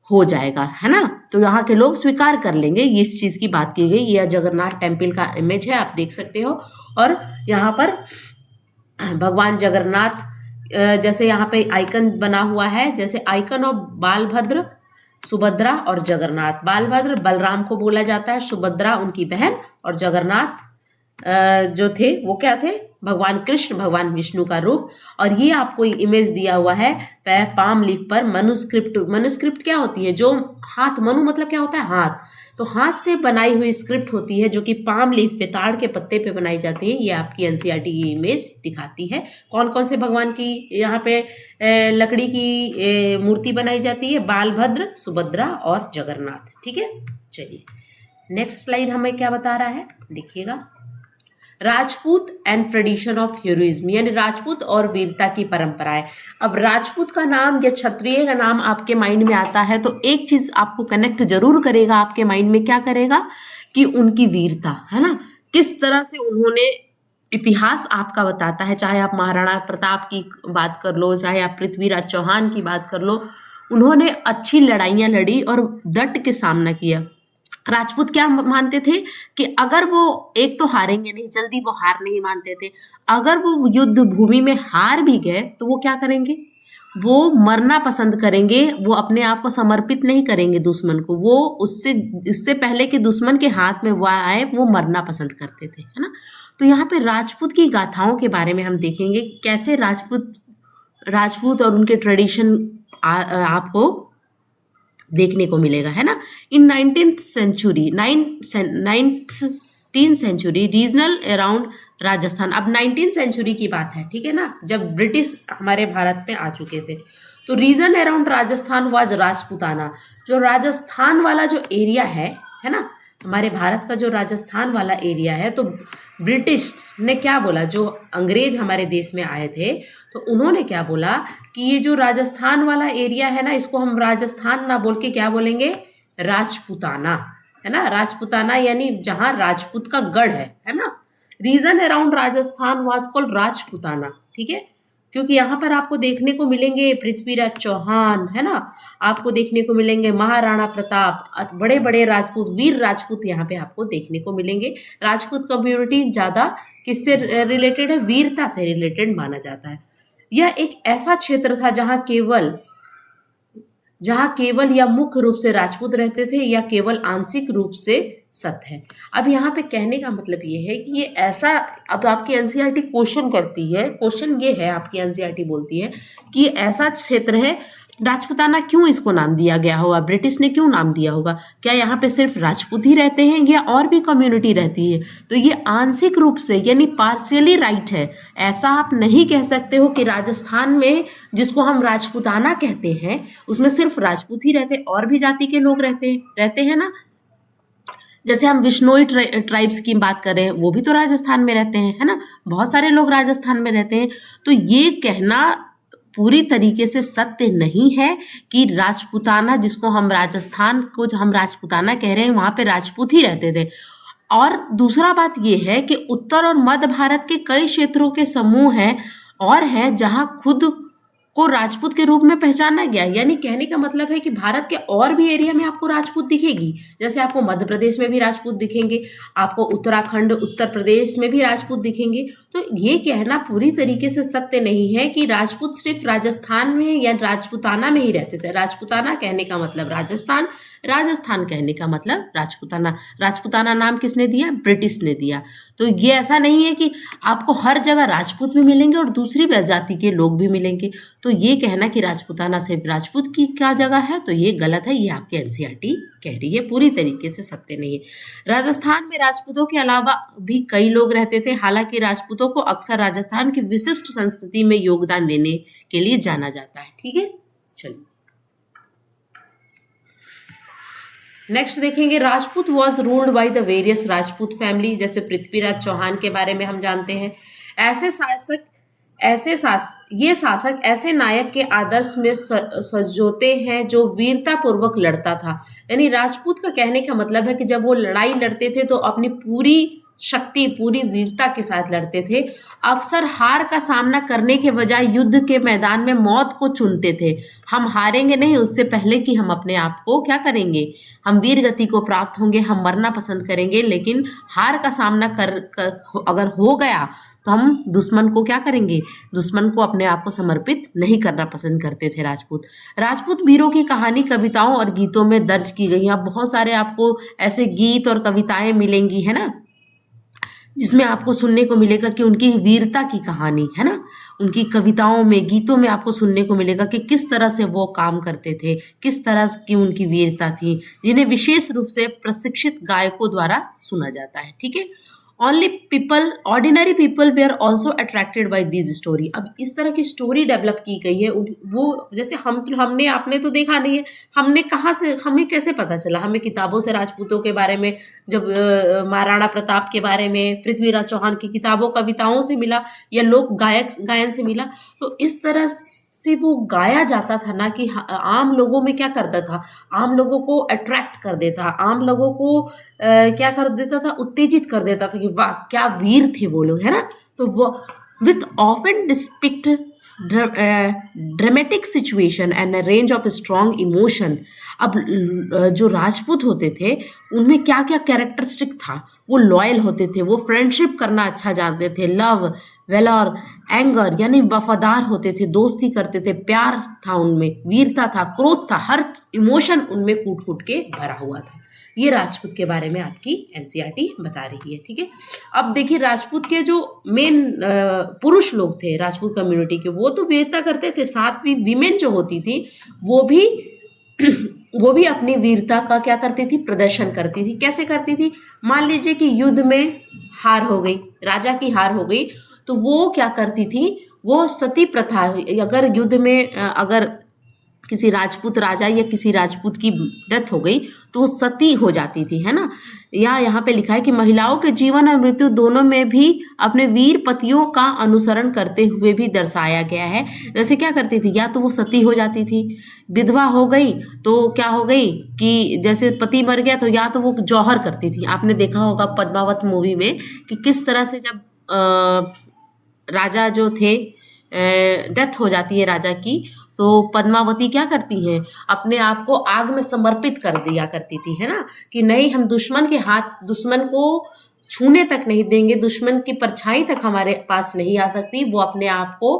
हो जाएगा, है ना। तो यहाँ के लोग स्वीकार कर लेंगे, ये इस चीज की बात की गई। यह जगन्नाथ टेम्पल का इमेज है, आप देख सकते हो। और यहाँ पर भगवान जगन्नाथ जैसे यहाँ पे आइकन बना हुआ है, जैसे आइकन ऑफ बालभद्र, सुभद्रा और जगन्नाथ। बालभद्र बलराम को बोला जाता है, सुभद्रा उनकी बहन, और जगन्नाथ जो थे वो क्या थे, भगवान कृष्ण, भगवान विष्णु का रूप। और ये आपको इमेज दिया हुआ है पाम लीफ पर, मनुस्क्रिप्ट। मनुस्क्रिप्ट क्या होती है, जो हाथ, मनु मतलब क्या होता है, हाथ, तो हाथ से बनाई हुई स्क्रिप्ट होती है जो कि पाम लीफ पे, ताड़ के पत्ते पे बनाई जाती है। ये आपकी एनसीईआरटी की इमेज दिखाती है कौन कौन से भगवान की यहाँ पे लकड़ी की मूर्ति बनाई जाती है, बालभद्र, सुभद्रा और जगन्नाथ, ठीक है। चलिए नेक्स्ट स्लाइड हमें क्या बता रहा है, देखिएगा। Rajput and tradition of heroism, यानी राजपूत और वीरता की परंपराएं। अब राजपूत का नाम या क्षत्रिय का नाम आपके माइंड में आता है तो एक चीज आपको कनेक्ट जरूर करेगा, आपके माइंड में क्या करेगा कि उनकी वीरता, है ना, किस तरह से उन्होंने, इतिहास आपका बताता है, चाहे आप महाराणा प्रताप की बात कर लो, चाहे आप पृथ्वीराज चौहान की बात कर लो, उन्होंने अच्छी लड़ाइयां लड़ी और डट के सामना किया। राजपूत क्या मानते थे कि अगर वो, एक तो हारेंगे नहीं, जल्दी वो हार नहीं मानते थे, अगर वो युद्ध भूमि में हार भी गए तो वो क्या करेंगे, वो मरना पसंद करेंगे, वो अपने आप को समर्पित नहीं करेंगे दुश्मन को, वो उससे पहले कि दुश्मन के हाथ में वो आए वो मरना पसंद करते थे, है ना। तो यहाँ पे राजपूत की गाथाओं के बारे में हम देखेंगे, कैसे राजपूत और उनके ट्रेडिशन आपको देखने को मिलेगा, है ना। In 19th century regional around Rajasthan, अब 19th सेंचुरी की बात है, ठीक है ना, जब ब्रिटिश हमारे भारत में आ चुके थे, तो region around Rajasthan was Rajputana. जो राजस्थान वाला जो एरिया है ना, हमारे भारत का जो राजस्थान वाला एरिया है, तो ब्रिटिश ने क्या बोला, जो अंग्रेज हमारे देश में आए थे, तो उन्होंने क्या बोला कि ये जो राजस्थान वाला एरिया है ना, इसको हम राजस्थान ना बोल के क्या बोलेंगे, राजपूताना, है ना। राजपूताना यानी जहां राजपूत का गढ़ है ना। Region around Rajasthan was called Rajputana, ठीक है, क्योंकि यहाँ पर आपको देखने को मिलेंगे पृथ्वीराज चौहान, है ना, आपको देखने को मिलेंगे महाराणा प्रताप, बड़े बड़े राजपूत, वीर राजपूत यहाँ पे आपको देखने को मिलेंगे। राजपूत कम्युनिटी ज्यादा किससे रिलेटेड है, वीरता से रिलेटेड माना जाता है। यह एक ऐसा क्षेत्र था जहाँ केवल या मुख्य रूप से राजपूत रहते थे या केवल आंशिक रूप से सत है। अब यहाँ पे कहने का मतलब ये है कि ये ऐसा, अब आपकी एनसीईआरटी क्वेश्चन करती है, क्वेश्चन ये है, आपकी एनसीईआरटी बोलती है कि ये ऐसा क्षेत्र है राजपूताना क्यों इसको नाम दिया गया होगा, ब्रिटिश ने क्यों नाम दिया होगा? क्या यहाँ पे सिर्फ राजपूत ही रहते हैं या और भी कम्युनिटी रहती है? तो ये आंशिक रूप से यानी पार्शियली राइट है। ऐसा आप नहीं कह सकते हो कि राजस्थान में जिसको हम राजपूताना कहते हैं उसमें सिर्फ राजपूत ही रहते, और भी जाति के लोग रहते हैं ना। जैसे हम विश्नोई ट्राइब्स की बात करें, वो भी तो राजस्थान में रहते हैं, है ना। बहुत सारे लोग राजस्थान में रहते हैं। तो ये कहना पूरी तरीके से सत्य नहीं है कि राजपूताना, जिसको हम राजस्थान को जो हम राजपूताना कह रहे हैं, वहां पे राजपूत ही रहते थे। और दूसरा बात यह है कि उत्तर और मध्य भारत के कई क्षेत्रों के समूह हैं और हैं जहां खुद को राजपूत के रूप में पहचाना गया। यानी कहने का मतलब है कि भारत के और भी एरिया में आपको राजपूत दिखेगी। जैसे आपको मध्य प्रदेश में भी राजपूत दिखेंगे, आपको उत्तराखंड उत्तर प्रदेश में भी राजपूत दिखेंगे। तो ये कहना पूरी तरीके से सत्य नहीं है कि राजपूत सिर्फ राजस्थान में या राजपूताना में ही रहते थे। राजपूताना कहने का मतलब राजस्थान, राजस्थान कहने का मतलब राजपूताना। राजपूताना नाम किसने दिया? ब्रिटिश ने दिया। तो ये ऐसा नहीं है कि आपको हर जगह राजपूत भी मिलेंगे और दूसरी जाति के लोग भी मिलेंगे। तो ये कहना कि राजपूताना सिर्फ राजपूत की क्या जगह है, तो ये गलत है। ये आपके एनसीईआरटी कह रही है, पूरी तरीके से सत्य नहीं है। राजस्थान में राजपूतों के अलावा भी कई लोग रहते थे। हालांकि राजपूतों को अक्सर राजस्थान की विशिष्ट संस्कृति में योगदान देने के लिए जाना जाता है। ठीक है, चलिए नेक्स्ट देखेंगे। Rajput was ruled by the various Rajput family. जैसे पृथ्वीराज चौहान के बारे में हम जानते हैं। ये शासक ऐसे नायक के आदर्श में सजोते हैं जो वीरता पूर्वक लड़ता था। यानी राजपूत का कहने का मतलब है कि जब वो लड़ाई लड़ते थे तो अपनी पूरी शक्ति, पूरी वीरता के साथ लड़ते थे। अक्सर हार का सामना करने के बजाय युद्ध के मैदान में मौत को चुनते थे। हम हारेंगे नहीं, उससे पहले कि हम अपने आप को क्या करेंगे, हम वीर गति को प्राप्त होंगे, हम मरना पसंद करेंगे। लेकिन हार का सामना कर अगर हो गया तो हम दुश्मन को क्या करेंगे, दुश्मन को अपने आप को समर्पित नहीं करना पसंद करते थे राजपूत। राजपूत वीरों की कहानी कविताओं और गीतों में दर्ज की गई है। बहुत सारे आपको ऐसे गीत और कविताएं मिलेंगी, है ना, जिसमें आपको सुनने को मिलेगा कि उनकी वीरता की कहानी, है ना। उनकी कविताओं में, गीतों में आपको सुनने को मिलेगा कि किस तरह से वो काम करते थे, किस तरह की उनकी वीरता थी, जिन्हें विशेष रूप से प्रशिक्षित गायकों द्वारा सुना जाता है। ठीक है। Ordinary people were also attracted by this story. अब इस तरह की स्टोरी डेवलप की गई है। वो जैसे हमने आपने तो देखा नहीं है, हमने कहाँ से, हमें कैसे पता चला? हमें किताबों से राजपूतों के बारे में, जब महाराणा प्रताप के बारे में, पृथ्वीराज चौहान की किताबों कविताओं से मिला या लोक गायन से मिला। तो इस तरह से वो गाया जाता था ना कि आम लोगों में क्या करता था, आम लोगों को अट्रैक्ट कर देता, आम लोगों को क्या कर देता था, उत्तेजित कर देता था कि वाह क्या वीर थे वो लोग, है ना। तो वो with often depict dramatic situation and range of strong emotion. अब जो राजपूत होते थे उनमें क्या क्या कैरेक्टरिस्टिक था? वो लॉयल होते थे, वो फ्रेंडशिप करना अच्छा जानते थे, लव, वेलर, एंगर यानी वफादार होते थे, दोस्ती करते थे, प्यार था उनमें, वीरता था, क्रोध था, हर इमोशन उनमें कूट कूट के भरा हुआ था। ये राजपूत के बारे में आपकी एनसीईआरटी बता रही है। ठीक है। अब देखिए राजपूत के जो मेन पुरुष लोग थे राजपूत कम्युनिटी के, वो तो वीरता करते थे, साथ में विमेन जो होती थी वो भी अपनी वीरता का क्या करती थी, प्रदर्शन करती थी। कैसे करती थी? मान लीजिए कि युद्ध में हार हो गई, राजा की हार हो गई, तो वो क्या करती थी, वो सती प्रथा, अगर युद्ध में अगर किसी राजपूत राजा या किसी राजपूत की डेथ हो गई तो वो सती हो जाती थी, है ना। या यहाँ पे लिखा है कि महिलाओं के जीवन और मृत्यु दोनों में भी अपने वीर पतियों का अनुसरण करते हुए भी दर्शाया गया है। जैसे क्या करती थी, या तो वो सती हो जाती थी, विधवा हो गई तो क्या हो गई कि जैसे पति मर गया तो या तो वो जौहर करती थी। आपने देखा होगा पद्मावत मूवी में कि किस तरह से जब राजा जो थे, डेथ हो जाती है राजा की, तो पद्मावती क्या करती हैं, अपने आप को आग में समर्पित कर दिया करती थी, है ना, कि नहीं हम दुश्मन के हाथ, दुश्मन को छूने तक नहीं देंगे, दुश्मन की परछाई तक हमारे पास नहीं आ सकती। वो अपने आप को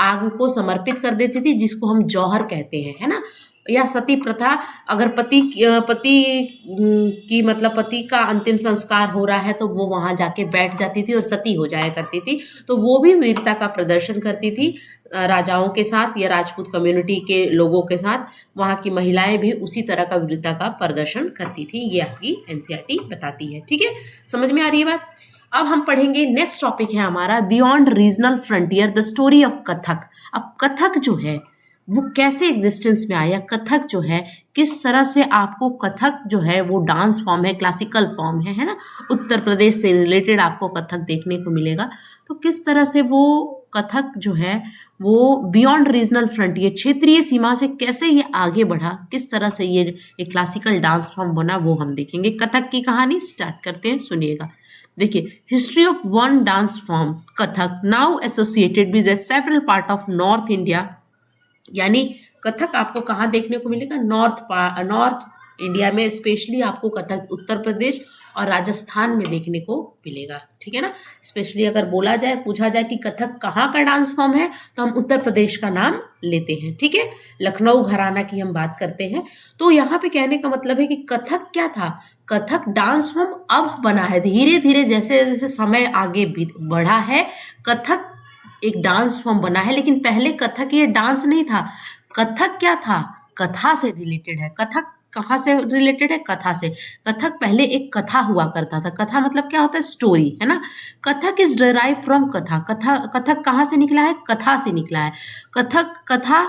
आग को समर्पित कर देती थी, जिसको हम जौहर कहते हैं, है ना। या सती प्रथा, अगर पति की मतलब पति का अंतिम संस्कार हो रहा है तो वो वहां जाके बैठ जाती थी और सती हो जाया करती थी। तो वो भी वीरता का प्रदर्शन करती थी राजाओं के साथ या राजपूत कम्युनिटी के लोगों के साथ। वहाँ की महिलाएं भी उसी तरह का वीरता का प्रदर्शन करती थी। ये आपकी एनसीईआरटी बताती है। ठीक है, समझ में आ रही है बात। अब हम पढ़ेंगे, नेक्स्ट टॉपिक है हमारा beyond regional frontier, the story of Kathak. अब कथक जो है वो कैसे एग्जिस्टेंस में आया, कथक जो है किस तरह से, आपको कथक जो है वो डांस फॉर्म है, क्लासिकल फॉर्म है ना, उत्तर प्रदेश से रिलेटेड आपको कथक देखने को मिलेगा। तो किस तरह से वो कथक जो है वो बियॉन्ड रीजनल फ्रंटियर, क्षेत्रीय सीमा से कैसे ये आगे बढ़ा, किस तरह से ये एक क्लासिकल डांस फॉर्म बना, वो हम देखेंगे। कथक की कहानी स्टार्ट करते हैं, सुनिएगा। देखिए, history of one dance form Kathak now associated with several part of north India. यानी कथक आपको कहाँ देखने को मिलेगा, नॉर्थ इंडिया में, स्पेशली आपको कथक उत्तर प्रदेश और राजस्थान में देखने को मिलेगा। ठीक है ना, स्पेशली अगर बोला जाए, पूछा जाए कि कथक कहाँ का डांस फॉर्म है, तो हम उत्तर प्रदेश का नाम लेते हैं। ठीक है, लखनऊ घराना की हम बात करते हैं। तो यहाँ पे कहने का मतलब है कि कथक क्या था, कथक डांस फॉर्म अब बना है धीरे धीरे, जैसे जैसे समय आगे बढ़ा है, कथक एक डांस फॉर्म बना है। लेकिन पहले कथक ये डांस नहीं था, कथक क्या था, कथा से रिलेटेड है। कथक कहाँ से रिलेटेड है, कथा से। कथक पहले एक कथा हुआ करता था। कथा मतलब क्या होता है, स्टोरी, है ना। कथक इज डिराइव फ्रॉम कथा, कथक कहाँ से निकला है, कथा से निकला है। कथा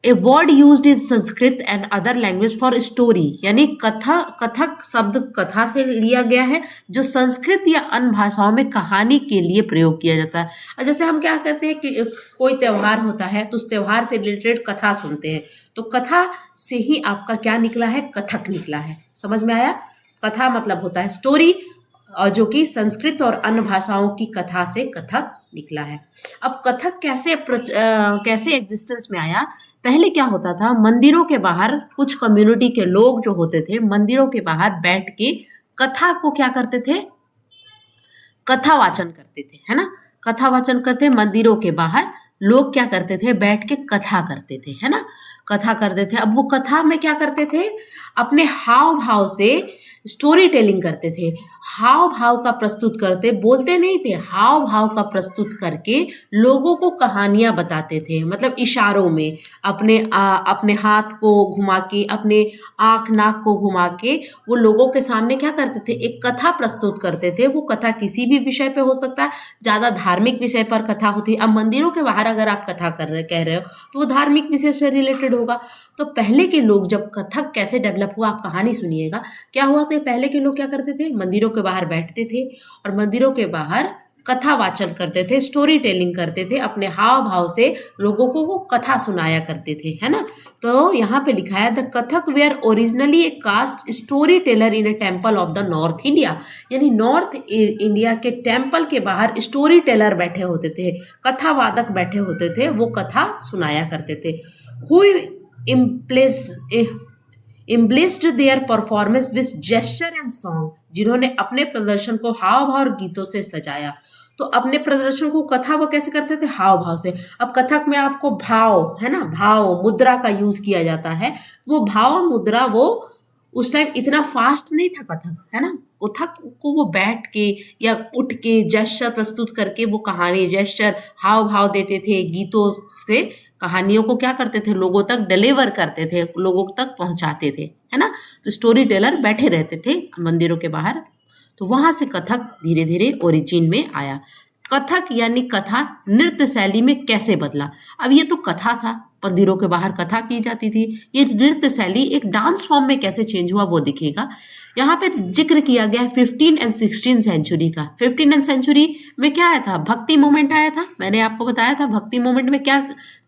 a word used in Sanskrit and other language for story, यानी कथक शब्द कथा से लिया गया है, जो संस्कृत या अन्य भाषाओं में कहानी के लिए प्रयोग किया जाता है। और जैसे हम क्या करते हैं कि कोई त्यौहार होता है तो उस त्यौहार से रिलेटेड कथा सुनते हैं, तो कथा से ही आपका क्या निकला है, कथक निकला है। समझ में आया, कथा मतलब होता है स्टोरी, और जो कि संस्कृत और अन्य भाषाओं की कथा से कथक निकला है। अब कथक कैसे एग्जिस्टेंस में आया, पहले क्या होता था, मंदिरों के बाहर कुछ कम्युनिटी के लोग जो होते थे मंदिरों के बाहर बैठ के कथा को क्या करते थे, कथा वाचन करते थे, है ना। कथा वाचन करते, मंदिरों के बाहर लोग क्या करते थे, बैठ के कथा करते थे, है ना, कथा करते थे। अब वो कथा में क्या करते थे, अपने हाव भाव से स्टोरी टेलिंग करते थे, हाव भाव का प्रस्तुत करते, बोलते नहीं थे, हाव भाव का प्रस्तुत करके लोगों को कहानियां बताते थे। मतलब इशारों में अपने हाथ को घुमा के, अपने आंख नाक को घुमा के वो लोगों के सामने क्या करते थे, एक कथा प्रस्तुत करते थे। वो कथा किसी भी विषय पे हो सकता है, ज़्यादा धार्मिक विषय पर कथा होती है। अब मंदिरों के बाहर अगर आप कथा कह रहे हो तो वो धार्मिक विषय से रिलेटेड होगा। तो पहले के लोग, जब कथक कैसे डेवलप हुआ, आप कहानी सुनिएगा। क्या हुआ था, पहले के लोग क्या करते थे, मंदिरों के बाहर बैठते थे और मंदिरों के बाहर कथा वाचन करते थे, स्टोरी टेलिंग करते थे, अपने हाव भाव से लोगों को वो कथा सुनाया करते थे, है ना। तो यहाँ पे लिखा है, the Kathak were originally a caste story teller in a temple of the north India, यानी नॉर्थ इंडिया के टेम्पल के बाहर स्टोरी टेलर बैठे होते थे, कथा वादक बैठे होते थे, वो कथा सुनाया करते थे। Who embellished their performance with gesture and song, जिन्होंने अपने प्रदर्शन को हाव भाव और गीतों से सजाया। तो अपने प्रदर्शन को कथा वो कैसे करते थे, हाव भाव से। अब कथक में आपको भाव, है ना, भाव मुद्रा का यूज किया जाता है। वो भाव मुद्रा वो उस टाइम इतना फास्ट नहीं था कथक, है ना। कथक को वो बैठ के या उठ के जेस्चर प्रस्तुत करके वो कहानी, जेस्चर, हाव भाव देते थे, गीतों से कहानियों को क्या करते थे, लोगों तक डिलीवर करते थे, लोगों तक पहुंचाते थे, है ना। तो स्टोरी टेलर बैठे रहते थे मंदिरों के बाहर। तो वहां से कथक धीरे धीरे ओरिजिन में आया। कथक यानी कथा नृत्य शैली में कैसे बदला। अब ये तो कथा था, मंदिरों के बाहर कथा की जाती थी, ये नृत्य शैली एक डांस फॉर्म में कैसे चेंज हुआ वो दिखेगा। यहाँ पे जिक्र किया गया है 15 एंड 16 सेंचुरी का। 15 सेंचुरी में क्या आया था, भक्ति मूवमेंट आया था। मैंने आपको बताया था भक्ति मूवमेंट में क्या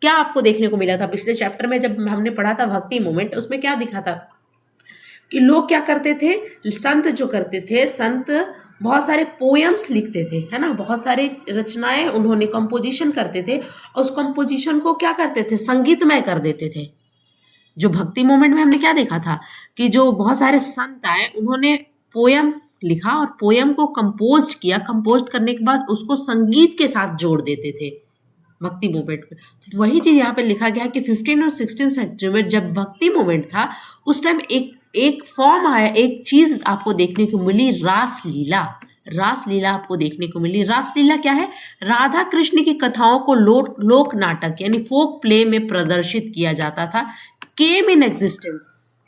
क्या आपको देखने को मिला था पिछले चैप्टर में, जब हमने पढ़ा था भक्ति मूवमेंट, उसमें क्या दिखा था कि लोग क्या करते थे, संत जो करते थे, संत बहुत सारे पोएम्स लिखते थे, है ना, बहुत सारे रचनाएं उन्होंने कंपोजिशन करते थे, और उस कंपोजिशन को क्या करते थे, संगीतमय कर देते थे। जो भक्ति मूवमेंट में हमने क्या देखा था कि जो बहुत सारे संत आए, उन्होंने पोयम लिखा और पोयम को कंपोज किया, कंपोज करने के बाद उसको संगीत के साथ जोड़ देते थे, भक्ति मूवमेंट में। तो वही चीज़ यहाँ पे लिखा गया है कि 15 और 16 सेंचुरी में जब भक्ति मूवमेंट था उस टाइम एक फॉर्म आया, एक चीज़ आपको देखने को मिली, रासलीला। रासलीला आपको देखने को मिली। रासलीला क्या है? राधा कृष्ण की कथाओं को लोक नाटक यानी फोक प्ले में प्रदर्शित किया जाता था। केम इन एग्जिस्टेंस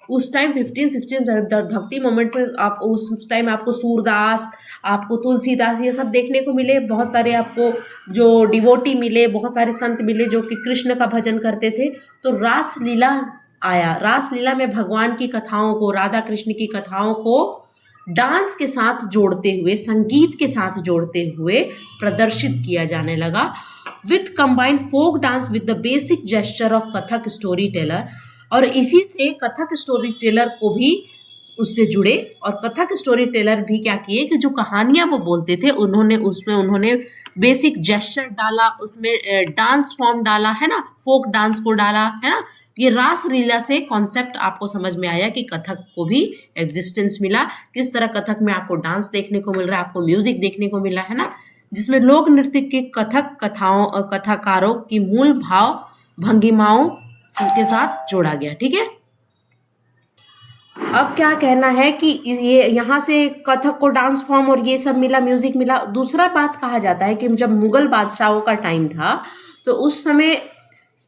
उस टाइम 15-16 भक्ति मोमेंट में आप उस टाइम आपको सूरदास, आपको तुलसीदास ये सब देखने को मिले। बहुत सारे आपको जो डिवोटी मिले, बहुत सारे संत मिले जो कि कृष्ण का भजन करते थे। तो रासलीला आया। रासलीला में भगवान की कथाओं को, राधा कृष्ण की कथाओं को डांस के साथ जोड़ते हुए, संगीत के साथ जोड़ते हुए प्रदर्शित किया जाने लगा। With combined folk dance with the basic gesture of Kathak story teller. और इसी से कथक स्टोरी टेलर को भी उससे जुड़े, और कथक स्टोरी टेलर भी क्या किए कि जो कहानियां वो बोलते थे उन्होंने बेसिक जेस्चर डाला, उसमें डांस फॉर्म डाला है ना, फोक डांस को डाला है ना। ये रासलीला से कॉन्सेप्ट आपको समझ में आया कि कथक को भी एग्जिस्टेंस मिला। किस तरह कथक में आपको डांस देखने को मिल रहा है, आपको म्यूजिक देखने को मिला है ना, जिसमें लोक नृत्य के कथाकारों की मूल भाव भंगिमाओं के साथ जोड़ा गया। ठीक है, अब क्या कहना है कि ये यहाँ से कथक को डांस फॉर्म और ये सब मिला, म्यूजिक मिला। दूसरा बात कहा जाता है कि जब मुगल बादशाहों का टाइम था तो उस समय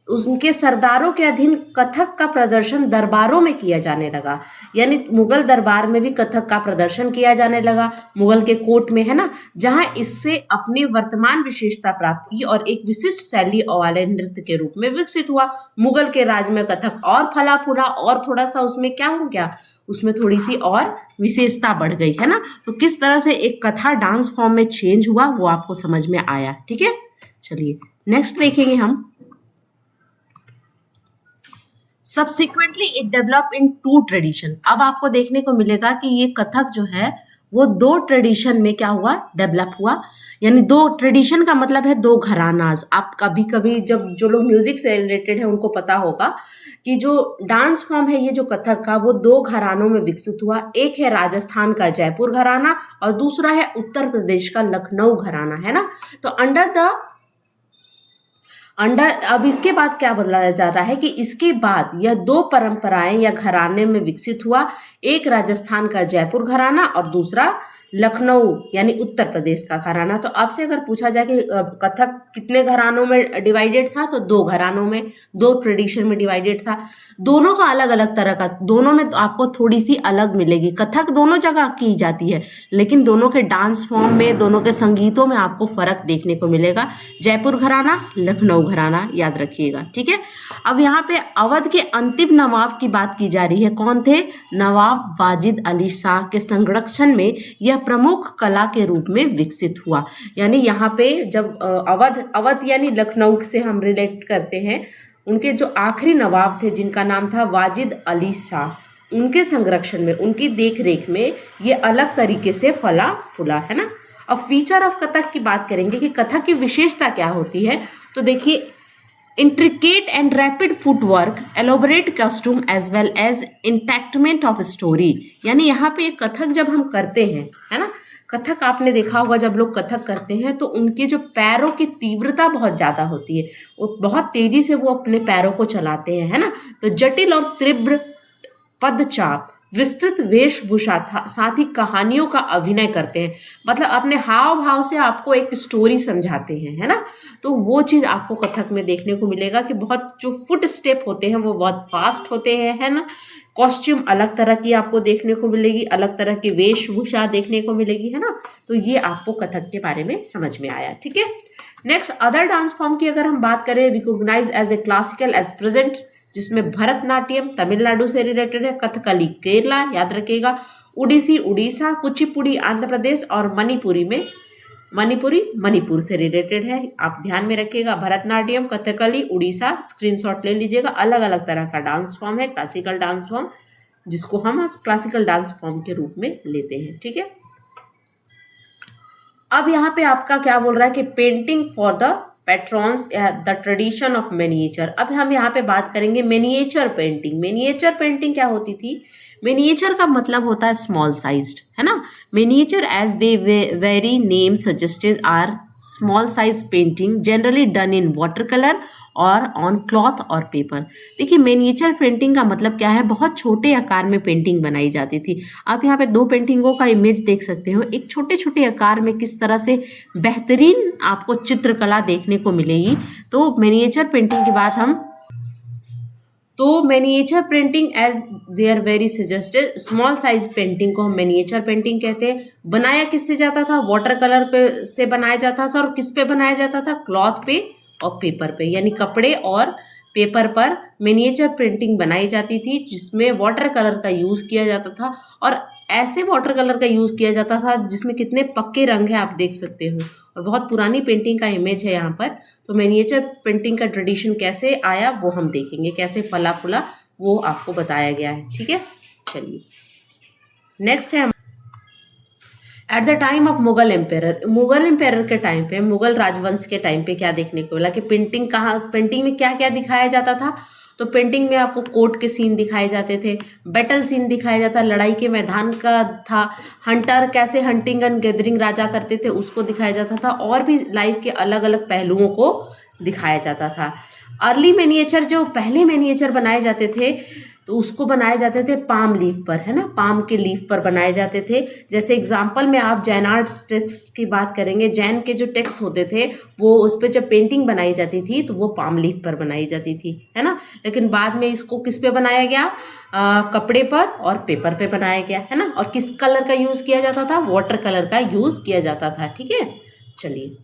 उनके सरदारों के अधीन कथक का प्रदर्शन दरबारों में किया जाने लगा। यानी मुगल दरबार में भी कथक का प्रदर्शन किया जाने लगा, मुगल के कोर्ट में, है ना, जहां इससे अपनी वर्तमान विशेषता प्राप्त की और एक विशिष्ट शैली वाले नृत्य के रूप में विकसित हुआ। मुगल के राज में कथक और फला फूला और थोड़ा सा उसमें क्या हो गया, उसमें थोड़ी सी और विशेषता बढ़ गई, है ना। तो किस तरह से एक कथा डांस फॉर्म में चेंज हुआ वो आपको समझ में आया। ठीक है, चलिए नेक्स्ट देखेंगे हम। Subsequently it develop in 2 tradition. अब आपको देखने को मिलेगा कि ये कथक जो है वो 2 ट्रेडिशन में क्या हुआ, डेवलप हुआ। यानी 2 ट्रेडिशन का मतलब है 2 घरानाज। आप कभी कभी जब जो लोग म्यूजिक से रिलेटेड है उनको पता होगा कि जो डांस फॉर्म है ये जो कथक का वो 2 घरानों में विकसित हुआ। एक है राजस्थान का जयपुर घराना और दूसरा है उत्तर प्रदेश का लखनऊ घराना, है ना। तो अब इसके बाद क्या बदला जा रहा है कि इसके बाद यह 2 परंपराएं या घराने में विकसित हुआ। एक राजस्थान का जयपुर घराना और दूसरा लखनऊ यानी उत्तर प्रदेश का घराना। तो आपसे अगर पूछा जाए कि कथक कितने घरानों में डिवाइडेड था, तो 2 घरानों में, 2 ट्रेडिशन में डिवाइडेड था। दोनों का अलग अलग तरह का, दोनों में तो आपको थोड़ी सी अलग मिलेगी। कथक दोनों जगह की जाती है लेकिन दोनों के डांस फॉर्म में, दोनों के संगीतों में आपको फर्क देखने को मिलेगा। जयपुर घराना, लखनऊ घराना, याद रखिएगा। ठीक है, अब यहाँ पे अवध के अंतिम नवाब की बात की जा रही है। कौन थे? नवाब वाजिद अली शाह के संरक्षण में यह प्रमुख कला के रूप में विकसित हुआ। यानी यहाँ पे जब अवध यानी लखनऊ से हम रिलेट करते हैं, उनके जो आखिरी नवाब थे जिनका नाम था वाजिद अली शाह, उनके संरक्षण में, उनकी देखरेख में ये अलग तरीके से फला फूला, है ना। अब फीचर ऑफ कथक की बात करेंगे कि कथक की विशेषता क्या होती है। तो देखिए, intricate and rapid footwork, elaborate costume as well as enactment of story। यानी यहाँ पे कथक जब हम करते हैं, है ना, कथक आपने देखा होगा जब लोग कथक करते हैं तो उनके जो पैरों की तीव्रता बहुत ज़्यादा होती है, वो बहुत तेजी से वो अपने पैरों को चलाते हैं, है ना। तो जटिल और तीव्र पदचाप, विस्तृत वेशभूषा साथ ही कहानियों का अभिनय करते हैं। मतलब अपने हाव भाव से आपको एक स्टोरी समझाते हैं, है ना। तो वो चीज़ आपको कथक में देखने को मिलेगा कि बहुत जो फुट स्टेप होते हैं वो बहुत फास्ट होते हैं, है ना। कॉस्ट्यूम अलग तरह की आपको देखने को मिलेगी, अलग तरह की वेशभूषा देखने को मिलेगी, है ना। तो ये आपको कथक के बारे में समझ में आया। ठीक है, नेक्स्ट अदर डांस फॉर्म की अगर हम बात करें, recognise as a classical as present, जिसमें भरतनाट्यम तमिलनाडु से रिलेटेड है, कथकली केरला, याद रखिएगा, उड़ीसी उड़ीसा, कुचिपुड़ी आंध्र प्रदेश और मणिपुरी मणिपुर से रिलेटेड है। आप ध्यान में रखिएगा, भरतनाट्यम, कथकली, उड़ीसा, स्क्रीनशॉट ले लीजिएगा। अलग अलग तरह का डांस फॉर्म है, क्लासिकल डांस फॉर्म, जिसको हम क्लासिकल डांस फॉर्म के रूप में लेते हैं। ठीक है, अब यहाँ पे आपका क्या बोल रहा है कि painting for the patrons, the tradition of miniature. अब हम यहाँ पे बात करेंगे मिनिएचर पेंटिंग। मिनिएचर पेंटिंग क्या होती थी? मिनिएचर का मतलब होता है स्मॉल साइज्ड, है ना। Miniature as they very name suggested are small size painting generally done in water colour और ऑन क्लॉथ और पेपर। देखिए मिनिएचर पेंटिंग का मतलब क्या है, बहुत छोटे आकार में पेंटिंग बनाई जाती थी। आप यहाँ पे दो पेंटिंगों का इमेज देख सकते हो, एक छोटे छोटे आकार में किस तरह से बेहतरीन आपको चित्रकला देखने को मिलेगी। तो मिनिएचर पेंटिंग की बात हम तो miniature painting as their very suggested, small size painting को हम मिनिएचर पेंटिंग कहते हैं। बनाया किससे जाता था, वाटर कलर पे से बनाया जाता था, और किस पे बनाया जाता था, क्लॉथ पे और पेपर पे, यानी कपड़े और पेपर पर मिनिएचर पेंटिंग बनाई जाती थी, जिसमें वाटर कलर का यूज किया जाता था। और ऐसे वाटर कलर का यूज किया जाता था जिसमें कितने पक्के रंग है आप देख सकते हो, और बहुत पुरानी पेंटिंग का इमेज है यहाँ पर। तो मिनिएचर पेंटिंग का ट्रेडिशन कैसे आया वो हम देखेंगे, कैसे फला फूला वो आपको बताया गया है। ठीक है, चलिए नेक्स्ट है at the time of Mughal empire. Mughal empire के टाइम पे, मुगल राजवंश के टाइम पे क्या देखने को मिला कि पेंटिंग में क्या क्या दिखाया जाता था। तो पेंटिंग में आपको कोर्ट के सीन दिखाए जाते थे, बैटल सीन दिखाया जाता, लड़ाई के मैदान का था, हंटर कैसे हंटिंग एंड गैदरिंग राजा करते थे उसको दिखाया जाता था, और भी लाइफ के अलग अलग पहलुओं को दिखाया जाता था। अर्ली मिनिएचर, जो पहले मिनिएचर बनाए जाते थे तो उसको बनाए जाते थे पाम लीफ पर, है ना, पाम के लीफ पर बनाए जाते थे। जैसे एग्जाम्पल में आप जैन आर्ट्स टेक्स्ट की बात करेंगे, जैन के जो टेक्स्ट होते थे वो उस पर जब पेंटिंग बनाई जाती थी तो वो पाम लीफ पर बनाई जाती थी, है ना। लेकिन बाद में इसको किस पे बनाया गया, कपड़े पर और पेपर पे बनाया गया, है ना। और किस कलर का यूज किया जाता था, वाटर कलर का यूज किया जाता था। ठीक है, चलिए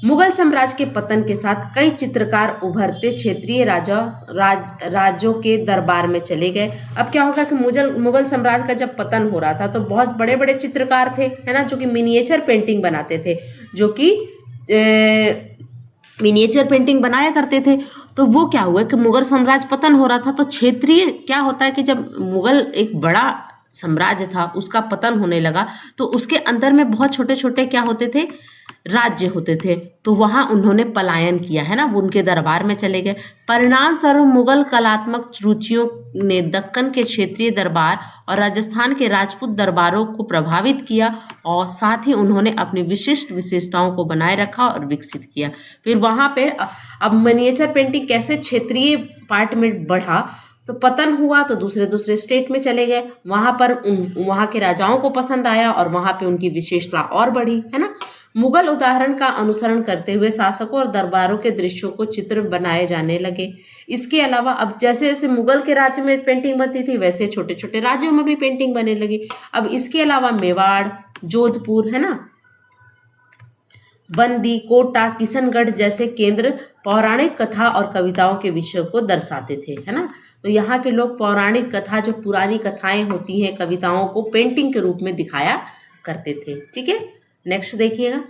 मुगल साम्राज्य के पतन के साथ कई चित्रकार उभरते क्षेत्रीय राज्यों के दरबार में चले गए। अब क्या होगा कि मुगल साम्राज्य का जब पतन हो रहा था तो बहुत बड़े बड़े चित्रकार थे, है ना, जो कि मिनिएचर पेंटिंग बनाते थे, जो कि मिनिएचर पेंटिंग बनाया करते थे। तो वो क्या हुआ कि मुगल साम्राज्य पतन हो रहा था तो क्षेत्रीय क्या होता है कि जब मुगल एक बड़ा साम्राज्य था उसका पतन होने लगा तो उसके अंदर में बहुत छोटे छोटे क्या होते थे, राज्य होते थे। तो वहां उन्होंने पलायन किया, है ना, वो उनके दरबार में चले गए। परिणाम स्वरूप मुगल कलात्मक रुचियों ने दक्कन के क्षेत्रीय दरबार और राजस्थान के राजपूत दरबारों को प्रभावित किया, और साथ ही उन्होंने अपनी विशिष्ट विशेषताओं को बनाए रखा और विकसित किया। फिर वहां पे अब मिनिएचर पेंटिंग कैसे क्षेत्रीय पार्ट में बढ़ा, तो पतन हुआ तो दूसरे दूसरे स्टेट में चले गए, वहां पर वहां के राजाओं को पसंद आया और वहां पे उनकी विशेषता और बढ़ी, है ना। मुगल उदाहरण का अनुसरण करते हुए शासकों और दरबारों के दृश्यों को चित्र बनाए जाने लगे। इसके अलावा अब जैसे जैसे मुगल के राज्य में पेंटिंग बनती थी वैसे छोटे छोटे राज्यों में भी पेंटिंग बनने लगी। अब इसके अलावा मेवाड़, जोधपुर, है ना, बंदी, कोटा, किशनगढ़ जैसे केंद्र पौराणिक कथा और कविताओं के विषयों को दर्शाते थे, है ना। तो यहाँ के लोग पौराणिक कथा, जो पुरानी कथाएं होती हैं, कविताओं को पेंटिंग के रूप में दिखाया करते थे। ठीक है, नेक्स्ट देखिएगा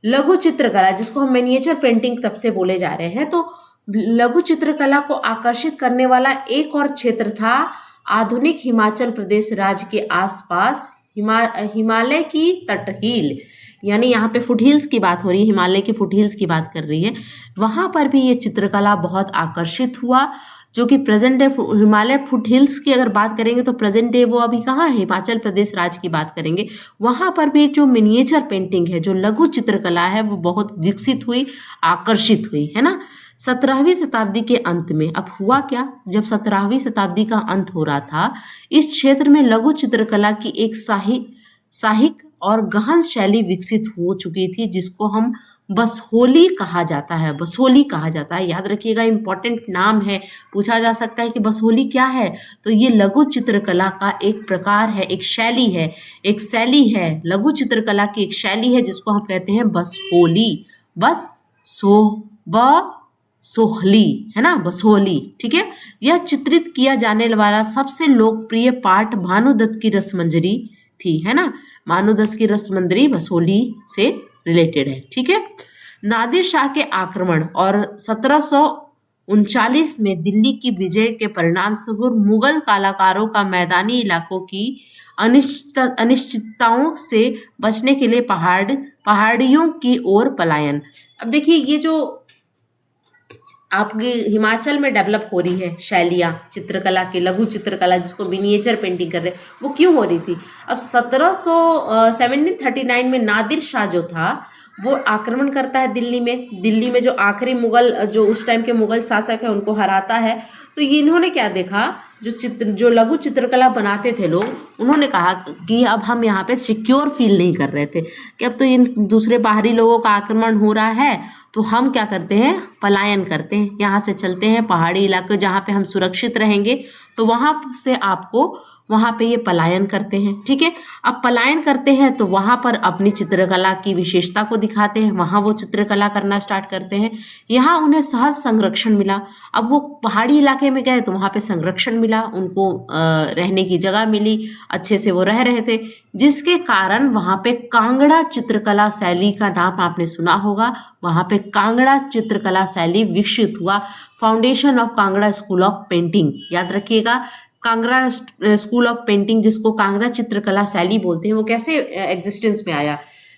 लघु चित्रकला, जिसको हम मिनिएचर पेंटिंग तब से बोले जा रहे हैं। तो लघु चित्रकला को आकर्षित करने वाला एक और क्षेत्र था आधुनिक हिमाचल प्रदेश राज्य के आसपास हिमालय की तटहील, यानी यहाँ पे फुट हिल्स की बात हो रही है, हिमालय की फुट हिल्स की बात कर रही है। वहां पर भी ये चित्रकला बहुत आकर्षित हुआ, जो कि present day Himalaya foot hills की अगर बात करेंगे तो प्रेजेंट डे वो अभी कहाँ है, हिमाचल प्रदेश राज्य की बात करेंगे। वहां पर भी जो मिनिएचर पेंटिंग है, जो लघु चित्रकला है, वो बहुत विकसित हुई, आकर्षित हुई, है ना। 17वीं शताब्दी के अंत में अब हुआ क्या, जब 17वीं शताब्दी का अंत हो रहा था, इस क्षेत्र में लघु चित्रकला की एक साहिक और गहन शैली विकसित हो चुकी थी, जिसको हम बसोहली कहा जाता है, बसोहली कहा जाता है। याद रखिएगा, इंपॉर्टेंट नाम है, पूछा जा सकता है कि बसोहली क्या है। तो ये लघु चित्रकला का एक प्रकार है, एक शैली है, एक शैली है, लघु चित्रकला की एक शैली है जिसको हम कहते हैं बसोहली, सोहली, है ना, बसोहली। ठीक है, यह चित्रित किया जाने वाला सबसे लोकप्रिय पाठ भानुदत्त की रसमंजरी थी, है ना। भानुदत्त की रसमंजरी बसोहली से रिलेटेड है। ठीक है, नादिर शाह के आक्रमण और 1739 में दिल्ली की विजय के परिणाम स्वरूप मुगल कलाकारों का मैदानी इलाकों की अनिश्चितताओं से बचने के लिए पहाड़ियों की ओर पलायन। अब देखिए, ये जो आपके हिमाचल में डेवलप हो रही है शैलियाँ चित्रकला की, लघु चित्रकला जिसको मिनिएचर पेंटिंग कर रहे हैं, वो क्यों हो रही थी? अब 1739 में नादिर शाह जो था वो आक्रमण करता है दिल्ली में। दिल्ली में जो आखिरी मुगल, जो उस टाइम के मुगल शासक है, उनको हराता है। तो ये इन्होंने क्या देखा, जो लघु चित्रकला बनाते थे लोग, उन्होंने कहा कि अब हम यहाँ पे सिक्योर फील नहीं कर रहे थे कि अब तो इन दूसरे बाहरी लोगों का आक्रमण हो रहा है, तो हम क्या करते हैं, पलायन करते हैं, यहाँ से चलते हैं पहाड़ी इलाके जहाँ पे हम सुरक्षित रहेंगे। तो वहाँ से आपको, वहाँ पे ये पलायन करते हैं, ठीक है। अब पलायन करते हैं तो वहाँ पर अपनी चित्रकला की विशेषता को दिखाते हैं, वहाँ वो चित्रकला करना स्टार्ट करते हैं। यहाँ उन्हें सहज संरक्षण मिला। अब वो पहाड़ी इलाके में गए तो वहाँ पे संरक्षण मिला, उनको रहने की जगह मिली, अच्छे से वो रह रहे थे, जिसके कारण वहाँ पे कांगड़ा चित्रकला शैली का नाम आपने सुना होगा। वहाँ पे कांगड़ा चित्रकला शैली विकसित हुआ। Foundation of Kangra school of painting, याद रखिएगा, कांगड़ा स्कूल ऑफ पेंटिंग जिसको कांगड़ा चित्रकला शैली बोलते हैं, वो कैसे एग्जिस्टेंस में आया?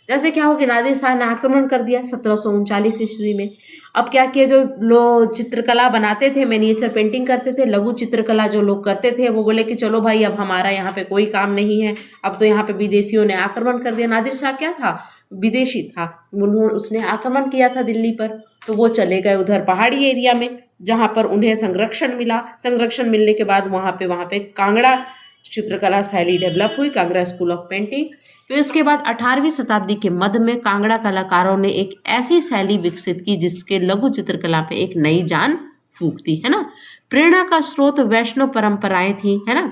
जैसे क्या हो कि नादिर शाह ने आक्रमण कर दिया 1739 ईस्वी में। अब क्या किया, जो लोग चित्रकला बनाते थे, मिनिएचर पेंटिंग करते थे, लघु चित्रकला जो लोग करते थे, वो बोले कि चलो भाई अब हमारा यहाँ पे कोई काम नहीं है, अब तो यहाँ पे विदेशियों ने आक्रमण कर दिया। नादिर शाह क्या था, विदेशी था, उसने आक्रमण किया था दिल्ली पर। तो वो चले गए उधर पहाड़ी एरिया में जहाँ पर उन्हें संरक्षण मिला। संरक्षण मिलने के बाद वहाँ पे कांगड़ा चित्रकला शैली डेवलप हुई, कांगड़ा स्कूल ऑफ पेंटिंग। फिर इसके बाद 18वीं शताब्दी के मध्य में कांगड़ा कलाकारों ने एक ऐसी शैली विकसित की जिसके लघु चित्रकला पे एक नई जान फूंकती, है ना। प्रेरणा का स्रोत वैष्णव परंपराएं थी, है ना।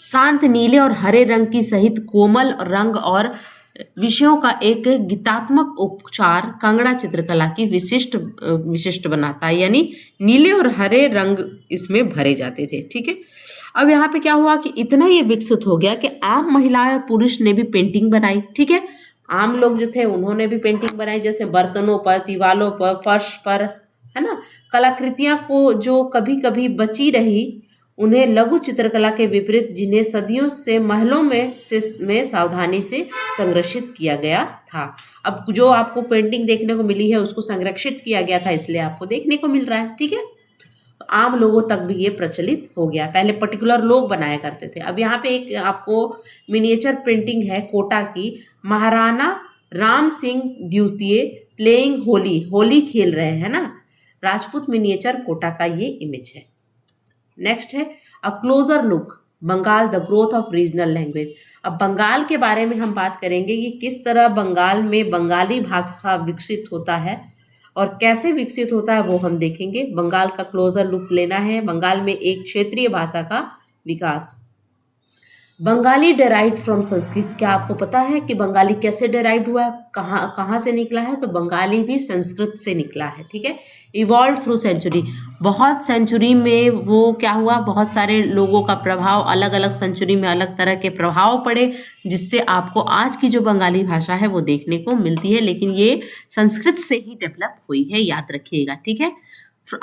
शांत नीले और हरे रंग की सहित कोमल रंग और विषयों का एक गीतात्मक उपचार कांगड़ा चित्रकला की विशिष्ट बनाता है, यानी नीले और हरे रंग इसमें भरे जाते थे, ठीक है। अब यहाँ पे क्या हुआ कि इतना ये विकसित हो गया कि आम महिलाएं और पुरुष ने भी पेंटिंग बनाई, ठीक है। आम लोग जो थे उन्होंने भी पेंटिंग बनाई, जैसे बर्तनों पर, दीवालों पर, फर्श पर, है ना। कलाकृतियां को जो कभी कभी बची रही, उन्हें लघु चित्रकला के विपरीत, जिन्हें सदियों से महलों में सावधानी से संरक्षित किया गया था। अब जो आपको पेंटिंग देखने को मिली है उसको संरक्षित किया गया था, इसलिए आपको देखने को मिल रहा है, ठीक है। तो आम लोगों तक भी ये प्रचलित हो गया, पहले पर्टिकुलर लोग बनाया करते थे। अब यहाँ पे एक आपको मिनिएचर प्रिंटिंग है कोटा की, महाराणा राम सिंह द्वितीय प्लेइंग होली, होली खेल रहे हैं ना, राजपूत मिनिएचर कोटा का ये इमेज है। नेक्स्ट है a closer look Bengal, the growth of regional language. अब बंगाल के बारे में हम बात करेंगे कि किस तरह बंगाल में बंगाली भाषा विकसित होता है और कैसे विकसित होता है वो हम देखेंगे। बंगाल का क्लोजर लुक लेना है। बंगाल में एक क्षेत्रीय भाषा का विकास। बंगाली डेराइव फ्रॉम संस्कृत, क्या आपको पता है कि बंगाली कैसे डेराइव हुआ है, कहाँ से निकला है? तो बंगाली भी संस्कृत से निकला है, ठीक है। इवॉल्व थ्रू सेंचुरी, बहुत सेंचुरी में वो क्या हुआ, बहुत सारे लोगों का प्रभाव, अलग अलग सेंचुरी में अलग तरह के प्रभाव पड़े, जिससे आपको आज की जो बंगाली भाषा है वो देखने को मिलती है, लेकिन ये संस्कृत से ही डेवलप हुई है, याद रखिएगा, ठीक है।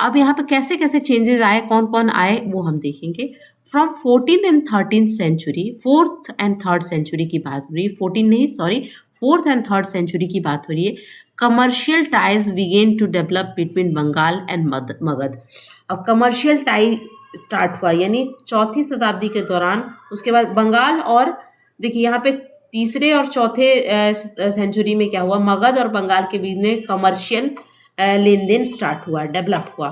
अब यहाँ पे कैसे कैसे चेंजेस आए, कौन कौन आए वो हम देखेंगे। From 14th and 13th century, 4th and 3rd century की बात हो रही है, 14 नहीं sorry 4th and 3rd century की बात हो रही है। Commercial ties begin to develop between Bengal and Magadh. अब कमर्शियल टाई स्टार्ट हुआ, यानी 4वीं शताब्दी के दौरान। उसके बाद बंगाल और देखिए यहाँ पे 3रे और 4थे सेंचुरी में क्या हुआ, मगध और बंगाल के बीच में कमर्शियल लेन देन स्टार्ट हुआ, डेवलप हुआ,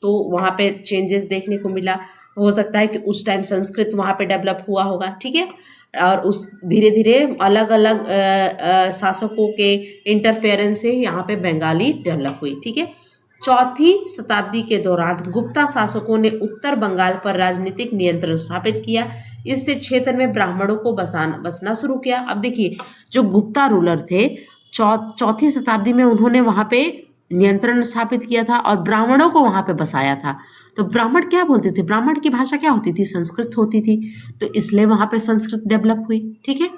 तो वहाँ पे चेंजेस देखने को मिला। हो सकता है कि उस टाइम संस्कृत वहाँ पे डेवलप हुआ होगा, ठीक है। और उस धीरे धीरे अलग अलग शासकों के इंटरफेरेंस से यहाँ पे बंगाली डेवलप हुई, ठीक है। 4वीं शताब्दी के दौरान गुप्ता शासकों ने उत्तर बंगाल पर राजनीतिक नियंत्रण स्थापित किया। इससे क्षेत्र में ब्राह्मणों को बसना शुरू किया। अब देखिए जो गुप्ता रूलर थे 4वीं शताब्दी में, उन्होंने वहाँ पे नियंत्रण स्थापित किया था और ब्राह्मणों को वहां पे बसाया था। तो ब्राह्मण क्या बोलते थे, ब्राह्मण की भाषा क्या होती थी, संस्कृत होती थी, तो इसलिए वहां पे संस्कृत डेवलप हुई, ठीक है।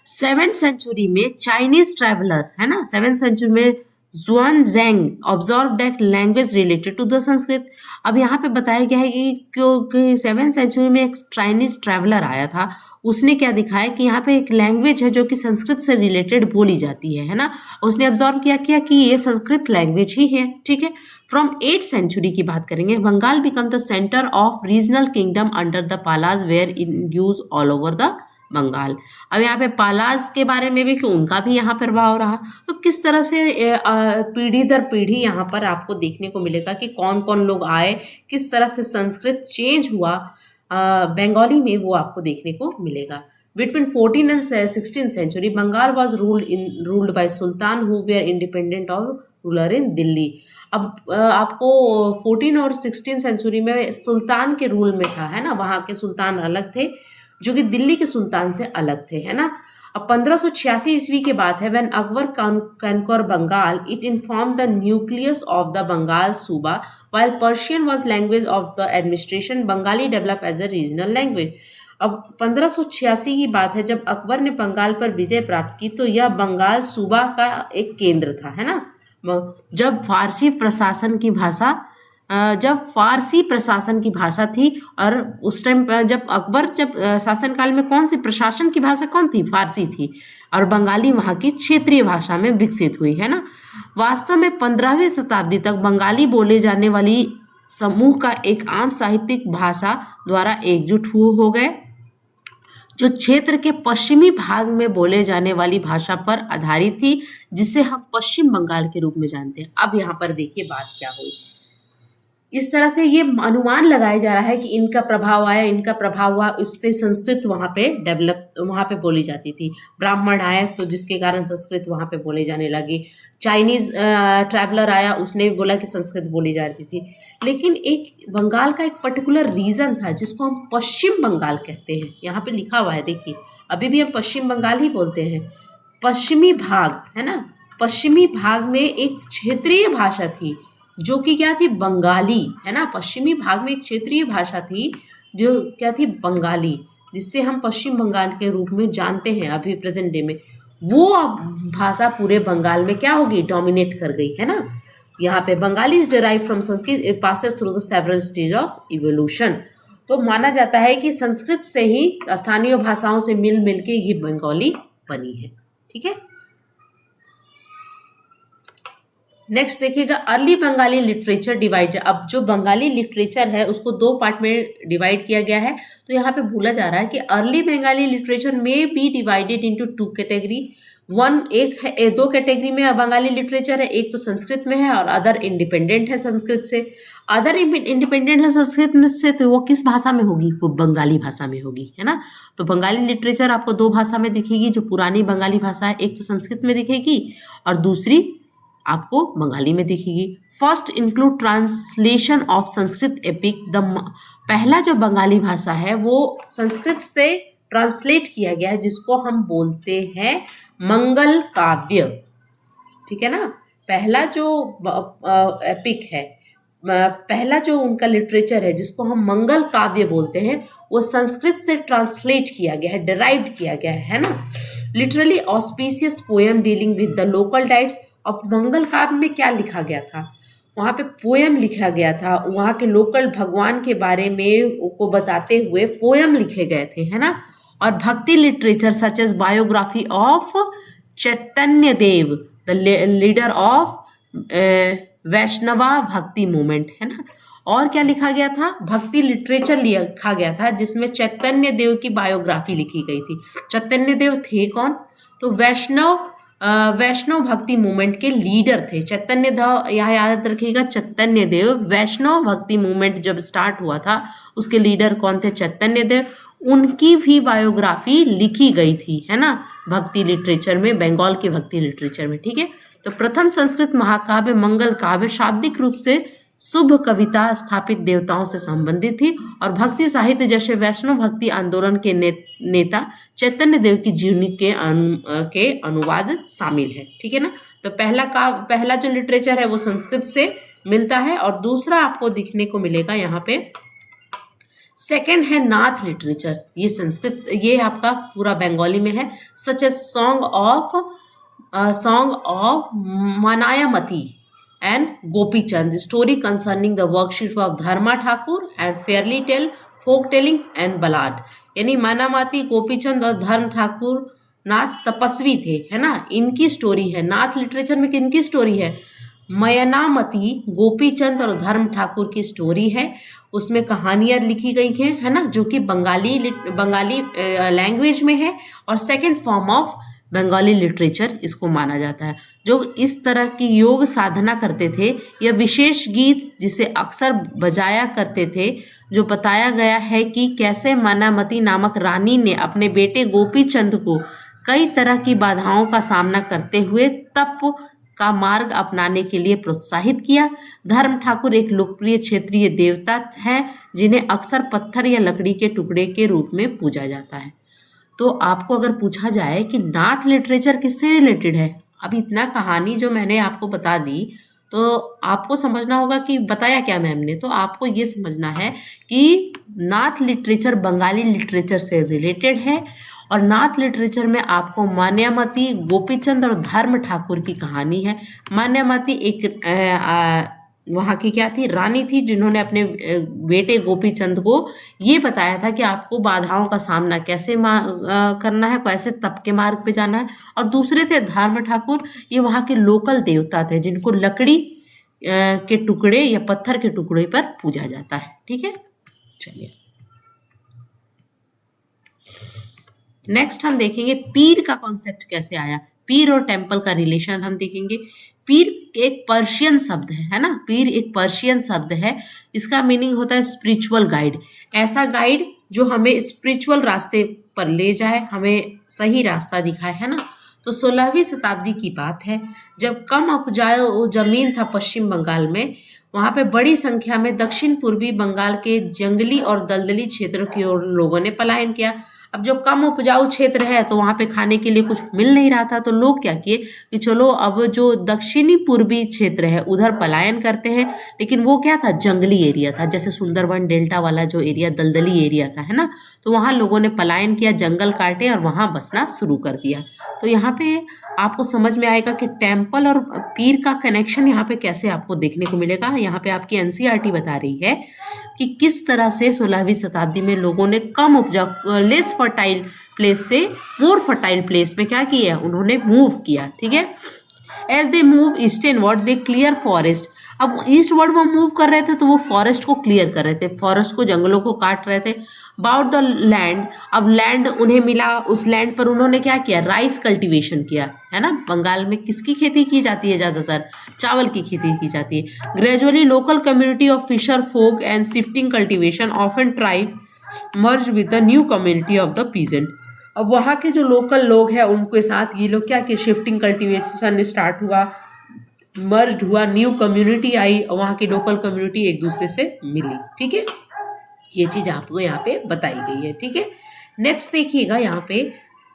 7th सेंचुरी में चाइनीज ट्रैवलर, है ना, 7th सेंचुरी में Zhuangzhang observed that language related to the Sanskrit. अब यहाँ पे बताया गया है कि क्योंकि 7th सेंचुरी में एक चाइनीज ट्रैवलर आया था, उसने क्या दिखाया कि यहाँ पे एक लैंग्वेज है जो कि संस्कृत से रिलेटेड बोली जाती है ना। उसने ऑब्जर्व किया कि ये संस्कृत लैंग्वेज ही है, ठीक है। फ्रॉम 8th सेंचुरी की बात करेंगे, Bengal become the centre of regional kingdom under the Palas were in use all over the Bengal. अब यहाँ पे पालाज के बारे में भी कि उनका भी यहाँ पर प्रभाव रहा, तो किस तरह से पीढ़ी दर पीढ़ी यहाँ पर आपको देखने को मिलेगा कि कौन कौन लोग आए, किस तरह से संस्कृत चेंज हुआ बंगाली में, वो आपको देखने को मिलेगा। Between 14th and 16th century Bengal was ruled by sultan who were independent of ruler in Delhi. अब आपको 14 और 16 सेंचुरी में सुल्तान के रूल में था, है ना, वहाँ के सुल्तान अलग थे जो कि दिल्ली के सुल्तान से अलग थे, है ना। अब 1586 ईस्वी के बाद है, when Akbar conquered Bengal it inform the nucleus of the Bengal subah while Persian was language of the administration, Bengali develop as a regional language. अब 1586 की बात है, जब अकबर ने बंगाल पर विजय प्राप्त की तो यह बंगाल सूबा का एक केंद्र था, है ना। जब फारसी प्रशासन की भाषा थी, और उस टाइम जब शासनकाल में कौन सी प्रशासन की भाषा कौन थी, फारसी थी, और बंगाली वहाँ की क्षेत्रीय भाषा में विकसित हुई, है ना। वास्तव में 15वीं शताब्दी तक बंगाली बोले जाने वाली समूह का एक आम साहित्यिक भाषा द्वारा एकजुट हो गए, जो क्षेत्र के पश्चिमी भाग में बोले जाने वाली भाषा पर आधारित थी, जिसे हम पश्चिम बंगाल के रूप में जानते हैं। अब यहाँ पर देखिए बात क्या हुई, इस तरह से ये अनुमान लगाया जा रहा है कि इनका प्रभाव आया, इनका प्रभाव हुआ, उससे संस्कृत वहाँ पे बोली जाती थी। ब्राह्मण आया तो जिसके कारण संस्कृत वहाँ पे बोले जाने लगी। चाइनीज ट्रैवलर आया, उसने भी बोला कि संस्कृत बोली जाती थी। लेकिन एक बंगाल का एक पर्टिकुलर रीजन था जिसको हम पश्चिम बंगाल कहते हैं, यहाँ पे लिखा हुआ है, देखिए अभी भी हम पश्चिम बंगाल ही बोलते हैं। पश्चिमी भाग, है ना, पश्चिमी भाग में एक क्षेत्रीय भाषा थी जो कि क्या थी, बंगाली, है ना। पश्चिमी भाग में एक क्षेत्रीय भाषा थी जो क्या थी, बंगाली, जिससे हम पश्चिम बंगाल के रूप में जानते हैं अभी प्रेजेंट डे में। वो भाषा पूरे बंगाल में क्या होगी, डोमिनेट कर गई, है ना। यहाँ पे Bengali is derive from Sanskrit, it passes through the several stage of evolution. तो माना जाता है कि संस्कृत से ही स्थानीय भाषाओं से मिल के ये बंगाली बनी है, ठीक है। नेक्स्ट देखिएगा, अर्ली बंगाली लिटरेचर डिवाइडेड। अब जो बंगाली लिटरेचर है उसको 2 पार्ट में डिवाइड किया गया है, तो यहाँ पे भूला जा रहा है कि अर्ली बंगाली लिटरेचर में बी डिवाइडेड इनटू 2 कैटेगरी। एक 2 कैटेगरी में बंगाली लिटरेचर है, एक तो संस्कृत में है और अदर इंडिपेंडेंट है संस्कृत से। अदर इंडिपेंडेंट है संस्कृत में से, तो वो किस भाषा में होगी, वो बंगाली भाषा में होगी, है ना। तो बंगाली लिटरेचर आपको 2 भाषा में दिखेगी, जो पुरानी बंगाली भाषा है, एक तो संस्कृत में दिखेगी और दूसरी आपको बंगाली में दिखेगी। First include translation of Sanskrit epic. पहला जो बंगाली भाषा है वो संस्कृत से ट्रांसलेट किया गया है, जिसको हम बोलते हैं मंगल काव्य, ठीक है ना। पहला जो एपिक है, पहला जो उनका लिटरेचर है जिसको हम मंगल काव्य बोलते हैं, वो संस्कृत से ट्रांसलेट किया गया है, डिराइव्ड किया गया है ना। Literally auspicious poem dealing with the local diets. अब मंगल काव्य में क्या लिखा गया था, वहाँ पे पोएम लिखा गया था, वहाँ के लोकल भगवान के बारे में को बताते हुए पोएम लिखे गए थे, है ना। और bhakti literature such as biography of Chaitanya Dev, the leader of Vaishnava bhakti movement, है ना। और क्या लिखा गया था, भक्ति लिटरेचर लिखा गया था जिसमें चैतन्य देव की बायोग्राफी लिखी गई थी। चैतन्य देव थे कौन, तो वैष्णव भक्ति मूवमेंट के लीडर थे चैतन्य देव। यहाँ याद रखिएगा, चैतन्य देव, वैष्णव भक्ति मूवमेंट जब स्टार्ट हुआ था उसके लीडर कौन थे, चैतन्य देव। उनकी भी बायोग्राफी लिखी गई थी, है ना, भक्ति लिटरेचर में, बंगाल के भक्ति लिटरेचर में, ठीक है। तो प्रथम संस्कृत महाकाव्य मंगल काव्य शाब्दिक रूप से शुभ कविता स्थापित देवताओं से संबंधित थी और भक्ति साहित्य जैसे वैष्णव भक्ति आंदोलन के नेता चैतन्य देव की जीवनी के अनुवाद शामिल है, ठीक है ना। तो पहला जो लिटरेचर है वो संस्कृत से मिलता है और दूसरा आपको दिखने को मिलेगा यहाँ पे सेकंड है नाथ लिटरेचर। ये संस्कृत, ये आपका पूरा बंगाली में है। Such a song of song of Manayamati and Gopi Chand, story concerning the worship of Dharma Thakur and fairy tale, folk telling and ballad. यानी मानामाती, गोपी चंद और धर्म ठाकुर नाथ तपस्वी थे, है ना, इनकी स्टोरी है। नाथ लिटरेचर में किनकी स्टोरी है? मयनामती, गोपी चंद और धर्म ठाकुर की स्टोरी है। उसमें कहानियां लिखी गई हैं, है ना, जो कि बंगाली लैंग्वेज में है और second form of Bengali literature इसको माना जाता है। जो इस तरह की योग साधना करते थे, यह विशेष गीत जिसे अक्सर बजाया करते थे, जो बताया गया है कि कैसे मनामती नामक रानी ने अपने बेटे गोपी चंद को कई तरह की बाधाओं का सामना करते हुए तप का मार्ग अपनाने के लिए प्रोत्साहित किया। धर्म ठाकुर एक लोकप्रिय क्षेत्रीय देवता है जिन्हें अक्सर पत्थर या लकड़ी के टुकड़े के रूप में पूजा जाता है। तो आपको अगर पूछा जाए कि नाथ लिटरेचर किससे रिलेटेड है, अब इतना कहानी जो मैंने आपको बता दी, तो आपको समझना होगा कि बताया क्या मैम ने। तो आपको ये समझना है कि नाथ लिटरेचर बंगाली लिटरेचर से रिलेटेड है और नाथ लिटरेचर में आपको मान्यामती, गोपीचंद और धर्म ठाकुर की कहानी है। मान्यामती एक वहाँ की क्या थी, रानी थी, जिन्होंने अपने बेटे गोपीचंद को ये बताया था कि आपको बाधाओं का सामना कैसे करना है, कैसे तप के मार्ग पे जाना है। और दूसरे थे धर्म ठाकुर, ये वहाँ के लोकल देवता थे जिनको लकड़ी के टुकड़े या पत्थर के टुकड़े पर पूजा जाता है। ठीक है, चलिए नेक्स्ट हम देखेंगे पीर का कॉन्सेप्ट कैसे आया। पीर और टेम्पल का रिलेशन हम देखेंगे। पीर एक पर्शियन शब्द है ना, पीर एक पर्शियन शब्द है। इसका मीनिंग होता है स्पिरिचुअल गाइड, ऐसा गाइड जो हमें स्पिरिचुअल रास्ते पर ले जाए, हमें सही रास्ता दिखाए, है ना। तो 16वीं शताब्दी की बात है, जब कम उपजाऊ जमीन था पश्चिम बंगाल में, वहाँ पे बड़ी संख्या में दक्षिण पूर्वी बंगाल के जंगली और दलदली क्षेत्रों की ओर लोगों ने पलायन किया। अब जो कम उपजाऊ क्षेत्र है तो वहाँ पे खाने के लिए कुछ मिल नहीं रहा था, तो लोग क्या किए कि चलो अब जो दक्षिणी पूर्वी क्षेत्र है उधर पलायन करते हैं। लेकिन वो क्या था, जंगली एरिया था, जैसे सुंदरबन डेल्टा वाला जो एरिया दलदली एरिया था, है ना। तो वहाँ लोगों ने पलायन किया, जंगल काटे और वहाँ बसना शुरू कर दिया। तो यहाँ पे आपको समझ में आएगा कि टेम्पल और पीर का कनेक्शन यहाँ पे कैसे आपको देखने को मिलेगा। यहाँ पे आपकी एनसीईआरटी बता रही है कि किस तरह से 16वीं शताब्दी में लोगों ने कम उपजाऊ लेस फर्टाइल प्लेस से मोर फर्टाइल प्लेस में क्या किया, उन्होंने मूव किया। ठीक है, as they move easternward they clear forest. अब ईस्टवर्ड वो मूव कर रहे थे तो वो फॉरेस्ट को क्लियर कर रहे थे, फॉरेस्ट को, जंगलों को काट रहे थे। अबाउट द लैंड, अब लैंड उन्हें मिला, उस लैंड पर उन्होंने क्या किया, राइस कल्टीवेशन किया, है ना। बंगाल में किसकी खेती की जाती है, ज़्यादातर चावल की खेती की जाती है। Gradually local community of fisher folk and shifting cultivation often tribe merge with the new community of the peasant. अब वहाँ के जो लोकल लोग हैं उनके साथ ये लोग क्या कि शिफ्टिंग कल्टीवेशन स्टार्ट हुआ, मर्ज हुआ, न्यू कम्युनिटी आई और वहाँ की लोकल कम्युनिटी एक दूसरे से मिली। ठीक है, ये चीज़ आपको यहाँ पे बताई गई है। ठीक है, नेक्स्ट देखिएगा यहाँ पे,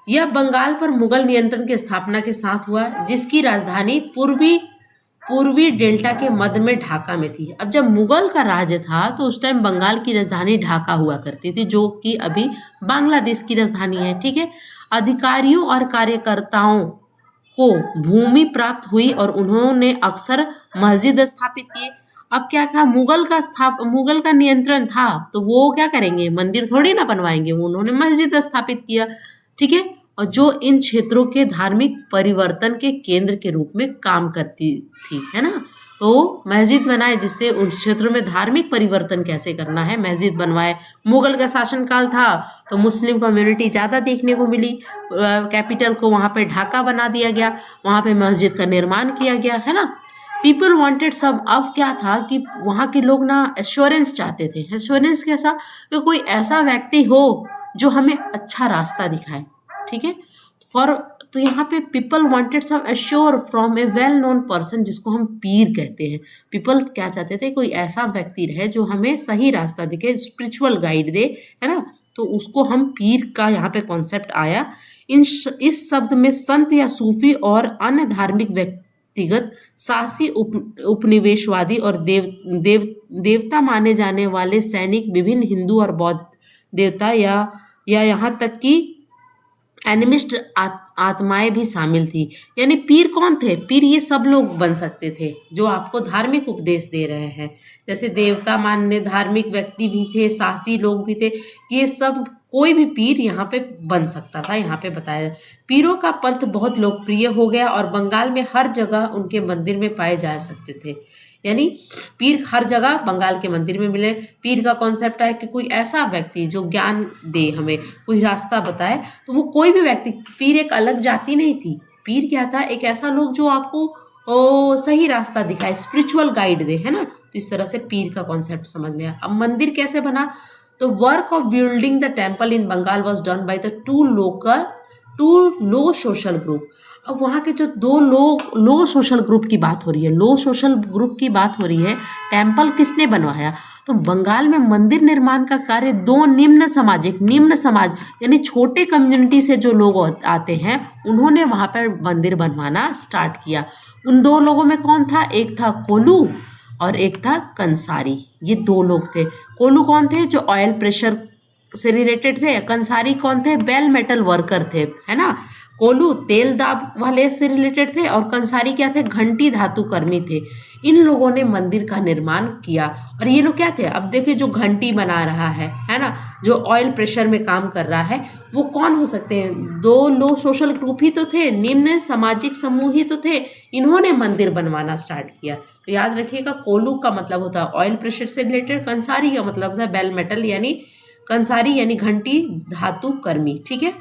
यह बंगाल पर मुगल नियंत्रण की स्थापना के साथ हुआ, जिसकी राजधानी पूर्वी डेल्टा के मध्य में ढाका में थी। अब जब मुगल का राज था तो उस टाइम बंगाल की राजधानी ढाका हुआ करती थी, जो कि अभी बांग्लादेश की राजधानी है। ठीक है, अधिकारियों और कार्यकर्ताओं को भूमि प्राप्त हुई और उन्होंने अक्सर मस्जिद स्थापित किए। अब क्या था, मुगल का नियंत्रण था तो वो क्या करेंगे, मंदिर थोड़ी ना बनवाएंगे, वो उन्होंने मस्जिद स्थापित किया। ठीक है, और जो इन क्षेत्रों के धार्मिक परिवर्तन के केंद्र के रूप में काम करती थी, है ना। तो मस्जिद बनाए, जिससे उन क्षेत्रों में धार्मिक परिवर्तन कैसे करना है, मस्जिद बनवाए। मुगल का शासनकाल था तो मुस्लिम कम्युनिटी ज़्यादा देखने को मिली, कैपिटल को वहाँ पे ढाका बना दिया गया, वहाँ पे मस्जिद का निर्माण किया गया, है ना। पीपल वांटेड सब, अब क्या था कि वहाँ के लोग ना एश्योरेंस चाहते थे। एश्योरेंस कैसा, कि कोई ऐसा व्यक्ति हो जो हमें अच्छा रास्ता दिखाए। ठीक है, तो यहाँ पे people wanted some assure from a well known person, जिसको हम पीर कहते हैं। पीपल क्या चाहते थे, कोई ऐसा व्यक्ति रहे जो हमें सही रास्ता दिखे, स्पिरिचुअल गाइड दे, है ना। तो उसको हम पीर का यहाँ पे कॉन्सेप्ट आया। इस शब्द में संत या सूफी और अन्य धार्मिक व्यक्तिगत साहसी उपनिवेशवादी और देवता माने जाने वाले सैनिक, विभिन्न हिंदू और बौद्ध देवता या यहाँ तक कि एनिमिस्ट आत्माएं भी शामिल थी। यानी पीर कौन थे? पीर ये सब लोग बन सकते थे जो आपको धार्मिक उपदेश दे रहे हैं। जैसे देवता मान्य धार्मिक व्यक्ति भी थे, साहसी लोग भी थे, ये सब कोई भी पीर यहाँ पे बन सकता था। यहाँ पे बताया पीरों का पंथ बहुत लोकप्रिय हो गया और बंगाल में हर जगह उनके मंदिर में पाए जा सकते थे। यानी पीर हर जगह बंगाल के मंदिर में मिले। पीर का कॉन्सेप्ट है कि कोई ऐसा व्यक्ति जो ज्ञान दे, हमें कोई रास्ता बताए। तो वो कोई भी व्यक्ति, पीर एक अलग जाति नहीं थी। पीर क्या था? एक ऐसा लोग जो आपको सही रास्ता दिखाए, स्पिरिचुअल गाइड दे, है ना। तो इस तरह से पीर का कॉन्सेप्ट समझ में आया। अब मंदिर कैसे बना? तो work of building the temple in Bengal was done by the two low social group. अब वहाँ के जो दो लो सोशल ग्रुप की बात हो रही है, लो सोशल ग्रुप की बात हो रही है। टेम्पल किसने बनवाया? तो बंगाल में मंदिर निर्माण का कार्य दो निम्न समाज यानी छोटे कम्युनिटी से जो लोग आते हैं, उन्होंने वहाँ पर मंदिर बनवाना स्टार्ट किया। उन दो लोगों में कौन था? एक था कोलू और एक था कंसारी। ये दो लोग थे। कोलू कौन थे? जो ऑयल प्रेशर से रिलेटेड थे। कंसारी कौन थे? बेल मेटल वर्कर थे, है ना। कोलू तेल दाब वाले से रिलेटेड थे और कंसारी क्या थे? घंटी धातु कर्मी थे। इन लोगों ने मंदिर का निर्माण किया। और ये लोग क्या थे? अब देखिए, जो घंटी बना रहा है ना, जो ऑयल प्रेशर में काम कर रहा है, वो कौन हो सकते हैं? दो लो सोशल ग्रुप ही तो थे, निम्न सामाजिक समूह ही तो थे। इन्होंने मंदिर बनवाना स्टार्ट किया। तो याद रखिएगा, कोलू का मतलब होता है ऑयल प्रेशर से रिलेटेड, कंसारी का मतलब होता है बेल मेटल यानी कंसारी यानी घंटी धातु कर्मी। ठीक है।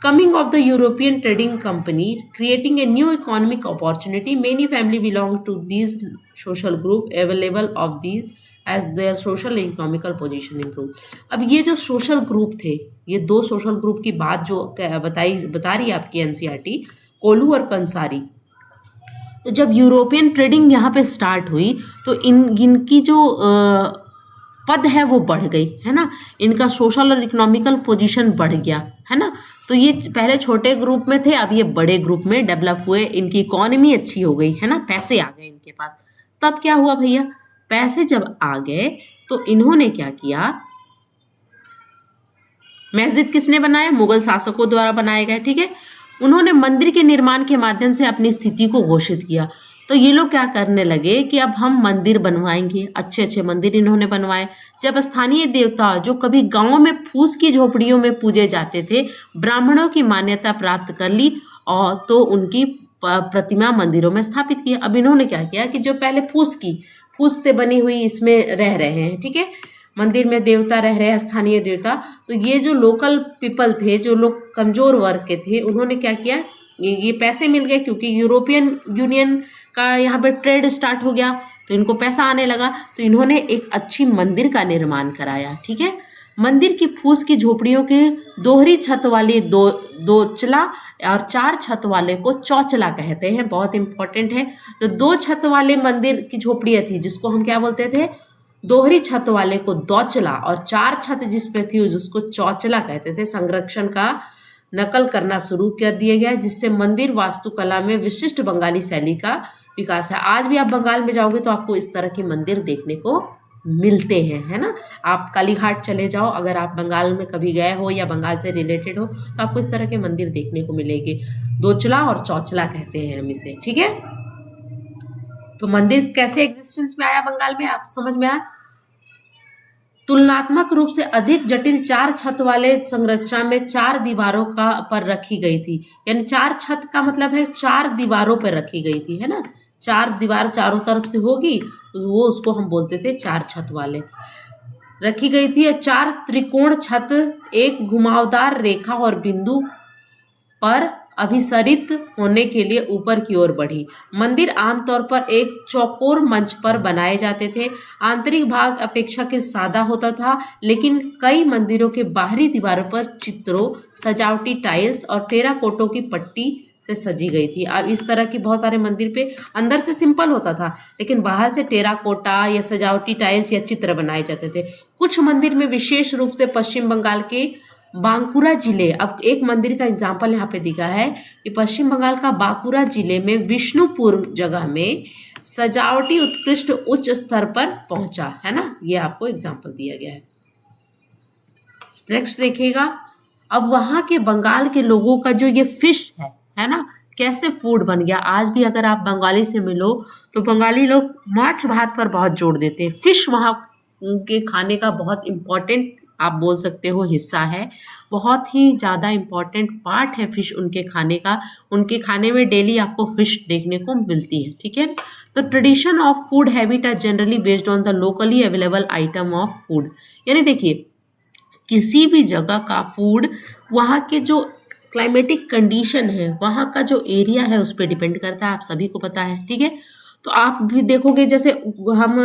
Coming of the European trading company, creating a new economic opportunity, many family belong to these social group available of these as their social and economical position improve। अब ये जो सोशल ग्रुप थे, ये दो सोशल ग्रुप की बात जो बता रही है आपकी एनसीईआरटी, कोलू और कंसारी। तो जब यूरोपियन ट्रेडिंग यहाँ पे स्टार्ट हुई तो इनकी जो पद है वो बढ़ गई, है ना। इनका सोशल और इकोनॉमिकल पोजीशन बढ़ गया, है ना। तो ये पहले छोटे ग्रुप में थे, अब ये बड़े ग्रुप में डेवलप हुए। इनकी इकोनॉमी अच्छी हो गई, है ना, पैसे आ गए इनके पास। तब क्या हुआ भैया? पैसे जब आ गए तो इन्होंने क्या किया? मस्जिद किसने बनाया? मुगल शासकों द्वारा बनाए गए, ठीक है। उन्होंने मंदिर के निर्माण के माध्यम से अपनी स्थिति को घोषित किया। तो ये लोग क्या करने लगे कि अब हम मंदिर बनवाएंगे। अच्छे अच्छे मंदिर इन्होंने बनवाए। जब स्थानीय देवता जो कभी गांवों में फूस की झोपड़ियों में पूजे जाते थे, ब्राह्मणों की मान्यता प्राप्त कर ली और तो उनकी प्रतिमा मंदिरों में स्थापित की। अब इन्होंने क्या किया कि जो पहले फूस से बनी हुई इसमें रह रहे हैं, ठीक है, मंदिर में देवता रह रहे हैं, स्थानीय देवता। तो ये जो लोकल पीपल थे, जो लोग कमजोर वर्ग के थे, उन्होंने क्या किया? ये पैसे मिल गए क्योंकि यूरोपियन यूनियन का यहाँ पे ट्रेड स्टार्ट हो गया, तो इनको पैसा आने लगा। तो इन्होंने एक अच्छी मंदिर का निर्माण कराया, ठीक है। मंदिर की फूस की झोपड़ियों के दोहरी छत वाले दो चला और चार छत वाले को चौचला कहते हैं। बहुत इंपॉर्टेंट है। तो दो छत वाले मंदिर की झोपड़ियाँ थी जिसको हम क्या बोलते थे? दोहरी छत वाले को दौचला, और चार छत जिस पे थी उसको चौचला कहते थे। संरक्षण का नकल करना शुरू कर दिया गया, जिससे मंदिर वास्तुकला में विशिष्ट बंगाली शैली का विकास है। आज भी आप बंगाल में जाओगे तो आपको इस तरह के मंदिर देखने को मिलते हैं, है ना। आप कालीघाट चले जाओ, अगर आप बंगाल में कभी गए हो या बंगाल से रिलेटेड हो, तो आपको इस तरह के मंदिर देखने को मिलेंगे। दोचला और चौचला कहते हैं हम इसे, ठीक है। तो मंदिर कैसे एग्जिस्टेंस में आया बंगाल में, आप समझ में आया। तुलनात्मक रूप से अधिक जटिल चार छत वाले संरचना में चार दीवारों का पर रखी गई थी। यानी चार छत का मतलब है चार दीवारों पर रखी गई थी, है ना। चार दीवार चारों तरफ से होगी तो वो उसको हम बोलते थे चार छत वाले रखी गई थी। चार त्रिकोण छत एक घुमावदार रेखा और बिंदु पर अभिसरित होने के लिए ऊपर की ओर बढ़ी। मंदिर आमतौर पर एक चौकोर मंच पर बनाए जाते थे। आंतरिक भाग अपेक्षाकृत सादा होता था, लेकिन कई मंदिरों के बाहरी दीवारों पर चित्रों, सजावटी टाइल्स और टेराकोटों की पट्टी से सजी गई थी। अब इस तरह की बहुत सारे मंदिर पे अंदर से सिंपल होता था, लेकिन बाहर से टेराकोटा या सजावटी टाइल्स या चित्र बनाए जाते थे। कुछ मंदिर में विशेष रूप से पश्चिम बंगाल के बांकुरा जिले, अब एक मंदिर का एग्जाम्पल यहाँ पे दिखा है कि पश्चिम बंगाल का बांकुरा जिले में विष्णुपुर जगह में सजावटी उत्कृष्ट उच्च स्तर पर पहुंचा, है ना। ये आपको एग्जाम्पल दिया गया है। नेक्स्ट देखिएगा, अब वहाँ के बंगाल के लोगों का जो ये फिश है ना, कैसे फूड बन गया। आज भी अगर आप बंगाली से मिलो तो बंगाली लोग माछ भात पर बहुत जोर देते हैं। फिश वहाँ के खाने का बहुत इम्पोर्टेंट आप बोल सकते हो हिस्सा है, बहुत ही ज़्यादा इम्पोर्टेंट पार्ट है फिश उनके खाने का। उनके खाने में डेली आपको फिश देखने को मिलती है, ठीक है। तो tradition of food habit are generally based on the locally available item of food. यानी देखिए, किसी भी जगह का फूड वहाँ के जो क्लाइमेटिक कंडीशन है, वहाँ का जो एरिया है, उस पर डिपेंड करता है, आप सभी को पता है, ठीक है। तो आप भी देखोगे, जैसे हम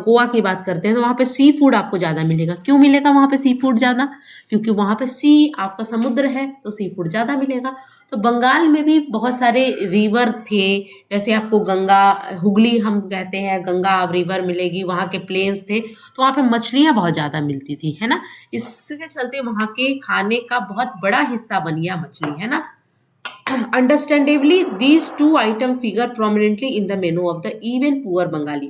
गोवा की बात करते हैं तो वहाँ पे सी फूड आपको ज़्यादा मिलेगा। क्यों मिलेगा वहाँ पे सी फूड ज़्यादा? क्योंकि वहाँ पे सी आपका समुद्र है, तो सी फूड ज़्यादा मिलेगा। तो बंगाल में भी बहुत सारे रिवर थे, जैसे आपको गंगा हुगली हम कहते हैं, गंगा रिवर मिलेगी, वहाँ के प्लेन्स थे, तो वहाँ पे मछलियाँ बहुत ज़्यादा मिलती थी, है ना। इसके चलते वहाँ के खाने का बहुत बड़ा हिस्सा बन गया मछली, है ना। Understandably, these two items figure prominently in the menu of the even poor Bengali.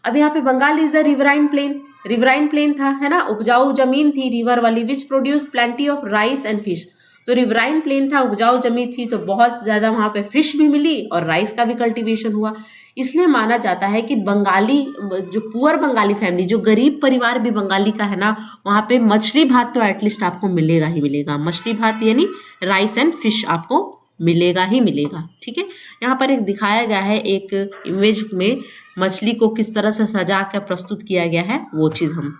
अब यहाँ पे Bengal is the riverine plain था, है ना, उपजाऊ जमीन थी रिवर वाली, which produce plenty of rice and fish. तो रिवराइन प्लेन था, उपजाऊ जमीन थी, तो बहुत ज़्यादा वहाँ पे फिश भी मिली और राइस का भी कल्टीवेशन हुआ। इसलिए माना जाता है कि बंगाली जो पुअर बंगाली फैमिली, जो गरीब परिवार भी बंगाली का है ना, वहाँ पे मछली भात तो एटलीस्ट आपको मिलेगा ही मिलेगा। मछली भात यानी राइस एंड फिश आपको मिलेगा ही मिलेगा, ठीक है। यहाँ पर एक दिखाया गया है, एक इमेज में मछली को किस तरह से सजा कर प्रस्तुत किया गया है, वो चीज़ हम।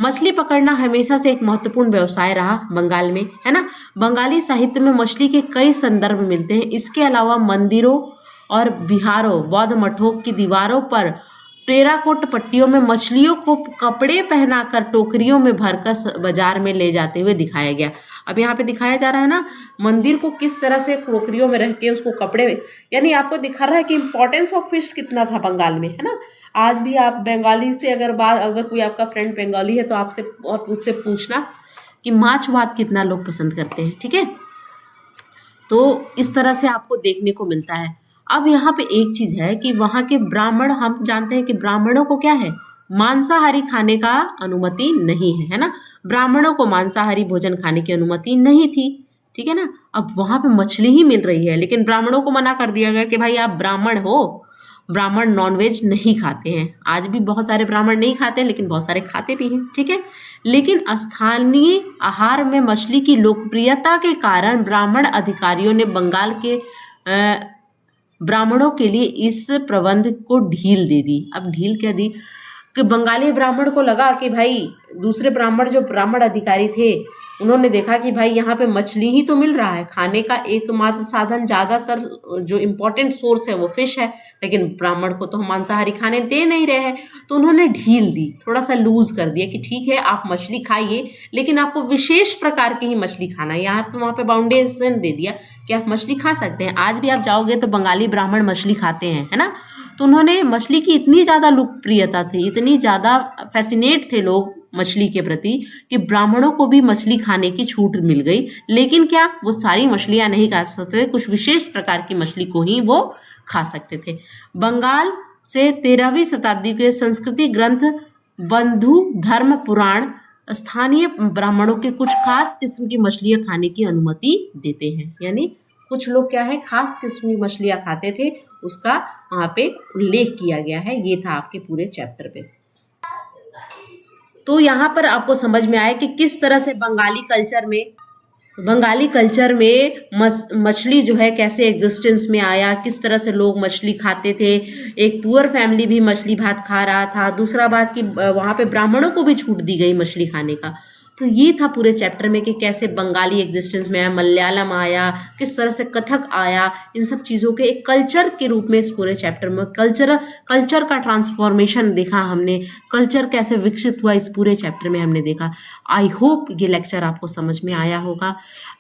मछली पकड़ना हमेशा से एक महत्वपूर्ण व्यवसाय रहा बंगाल में, है ना। बंगाली साहित्य में मछली के कई संदर्भ मिलते हैं। इसके अलावा मंदिरों और बिहारों, बौद्ध मठों की दीवारों पर टेराकोट पट्टियों में मछलियों को कपड़े पहनाकर टोकरियों में भरकर बाजार में ले जाते हुए दिखाया गया। अब यहाँ पे दिखाया जा रहा है ना, मंदिर को किस तरह से टोकरियों में रख के उसको कपड़े, यानी आपको दिखा रहा है कि इम्पोर्टेंस ऑफ फिश कितना था बंगाल में, है ना। आज भी आप बंगाली से अगर कोई आपका फ्रेंड बंगाली है तो आपसे उससे पूछना कि माछ भात कितना लोग पसंद करते हैं, ठीक है। तो इस तरह से आपको देखने को मिलता है। अब यहाँ पे एक चीज़ है कि वहाँ के ब्राह्मण, हम जानते हैं कि ब्राह्मणों को क्या है, मांसाहारी खाने का अनुमति नहीं है ना। ब्राह्मणों को मांसाहारी भोजन खाने की अनुमति नहीं थी, ठीक है ना। अब वहाँ पे मछली ही मिल रही है, लेकिन ब्राह्मणों को मना कर दिया गया कि भाई आप ब्राह्मण हो, ब्राह्मण नॉनवेज नहीं खाते हैं। आज भी बहुत सारे ब्राह्मण नहीं खाते, लेकिन बहुत सारे खाते भी हैं, ठीक है। लेकिन स्थानीय आहार में मछली की लोकप्रियता के कारण ब्राह्मण अधिकारियों ने बंगाल के ब्राह्मणों के लिए इस प्रबंध को ढील दे दी। अब ढील क्या दी कि बंगाली ब्राह्मण को लगा कि भाई दूसरे ब्राह्मण, जो ब्राह्मण अधिकारी थे, उन्होंने देखा कि भाई यहाँ पे मछली ही तो मिल रहा है, खाने का एकमात्र साधन, ज़्यादातर जो इम्पोर्टेंट सोर्स है वो फिश है, लेकिन ब्राह्मण को तो हम मांसाहारी खाने दे नहीं रहे हैं। तो उन्होंने ढील दी, थोड़ा सा लूज कर दिया कि ठीक है आप मछली खाइए, लेकिन आपको विशेष प्रकार की ही मछली खाना है। यहाँ पे वहाँ पे बाउंडेशन दे दिया कि आप मछली खा सकते हैं। आज भी आप जाओगे तो बंगाली ब्राह्मण मछली खाते हैं, है ना। तो उन्होंने मछली की इतनी ज़्यादा लोकप्रियता थी, इतनी ज़्यादा फैसिनेट थे लोग मछली के प्रति, कि ब्राह्मणों को भी मछली खाने की छूट मिल गई। लेकिन क्या वो सारी मछलियाँ नहीं खा सकते थे, कुछ विशेष प्रकार की मछली को ही वो खा सकते थे। बंगाल से 13वीं शताब्दी के संस्कृति ग्रंथ बंधु धर्म पुराण स्थानीय ब्राह्मणों के कुछ खास किस्म की मछलियाँ खाने की अनुमति देते हैं। यानी कुछ लोग क्या है, खास किस्म की मछलियाँ खाते थे, उसका वहाँ पे उल्लेख किया गया है। ये था आपके पूरे चैप्टर पे। तो यहाँ पर आपको समझ में आया कि किस तरह से बंगाली कल्चर में मछली जो है कैसे एग्जिस्टेंस में आया, किस तरह से लोग मछली खाते थे। एक पुअर फैमिली भी मछली भात खा रहा था। दूसरा बात कि वहाँ पे ब्राह्मणों को भी छूट दी गई मछली खाने का। तो ये था पूरे चैप्टर में कि कैसे बंगाली एग्जिस्टेंस में आया, मलयालम आया, किस तरह से कथक आया, इन सब चीज़ों के एक कल्चर के रूप में इस पूरे चैप्टर में कल्चर का ट्रांसफॉर्मेशन देखा हमने, कल्चर कैसे विकसित हुआ इस पूरे चैप्टर में हमने देखा। आई होप ये लेक्चर आपको समझ में आया होगा।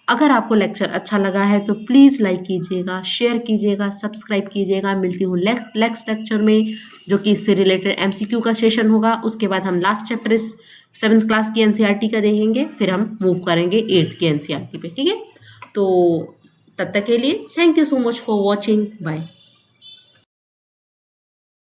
अगर आपको लेक्चर अच्छा लगा है तो प्लीज़ लाइक कीजिएगा, शेयर कीजिएगा, सब्सक्राइब कीजिएगा। मिलती हूँ नेक्स्ट लेक्चर में, जो कि इससे रिलेटेड MCQ का सेशन होगा। उसके बाद हम लास्ट चैप्टर 7th क्लास की NCERT का देखेंगे, फिर हम मूव करेंगे 8th की NCERT पे, ठीक है। तो तब तक के लिए thank you so much for watching, bye.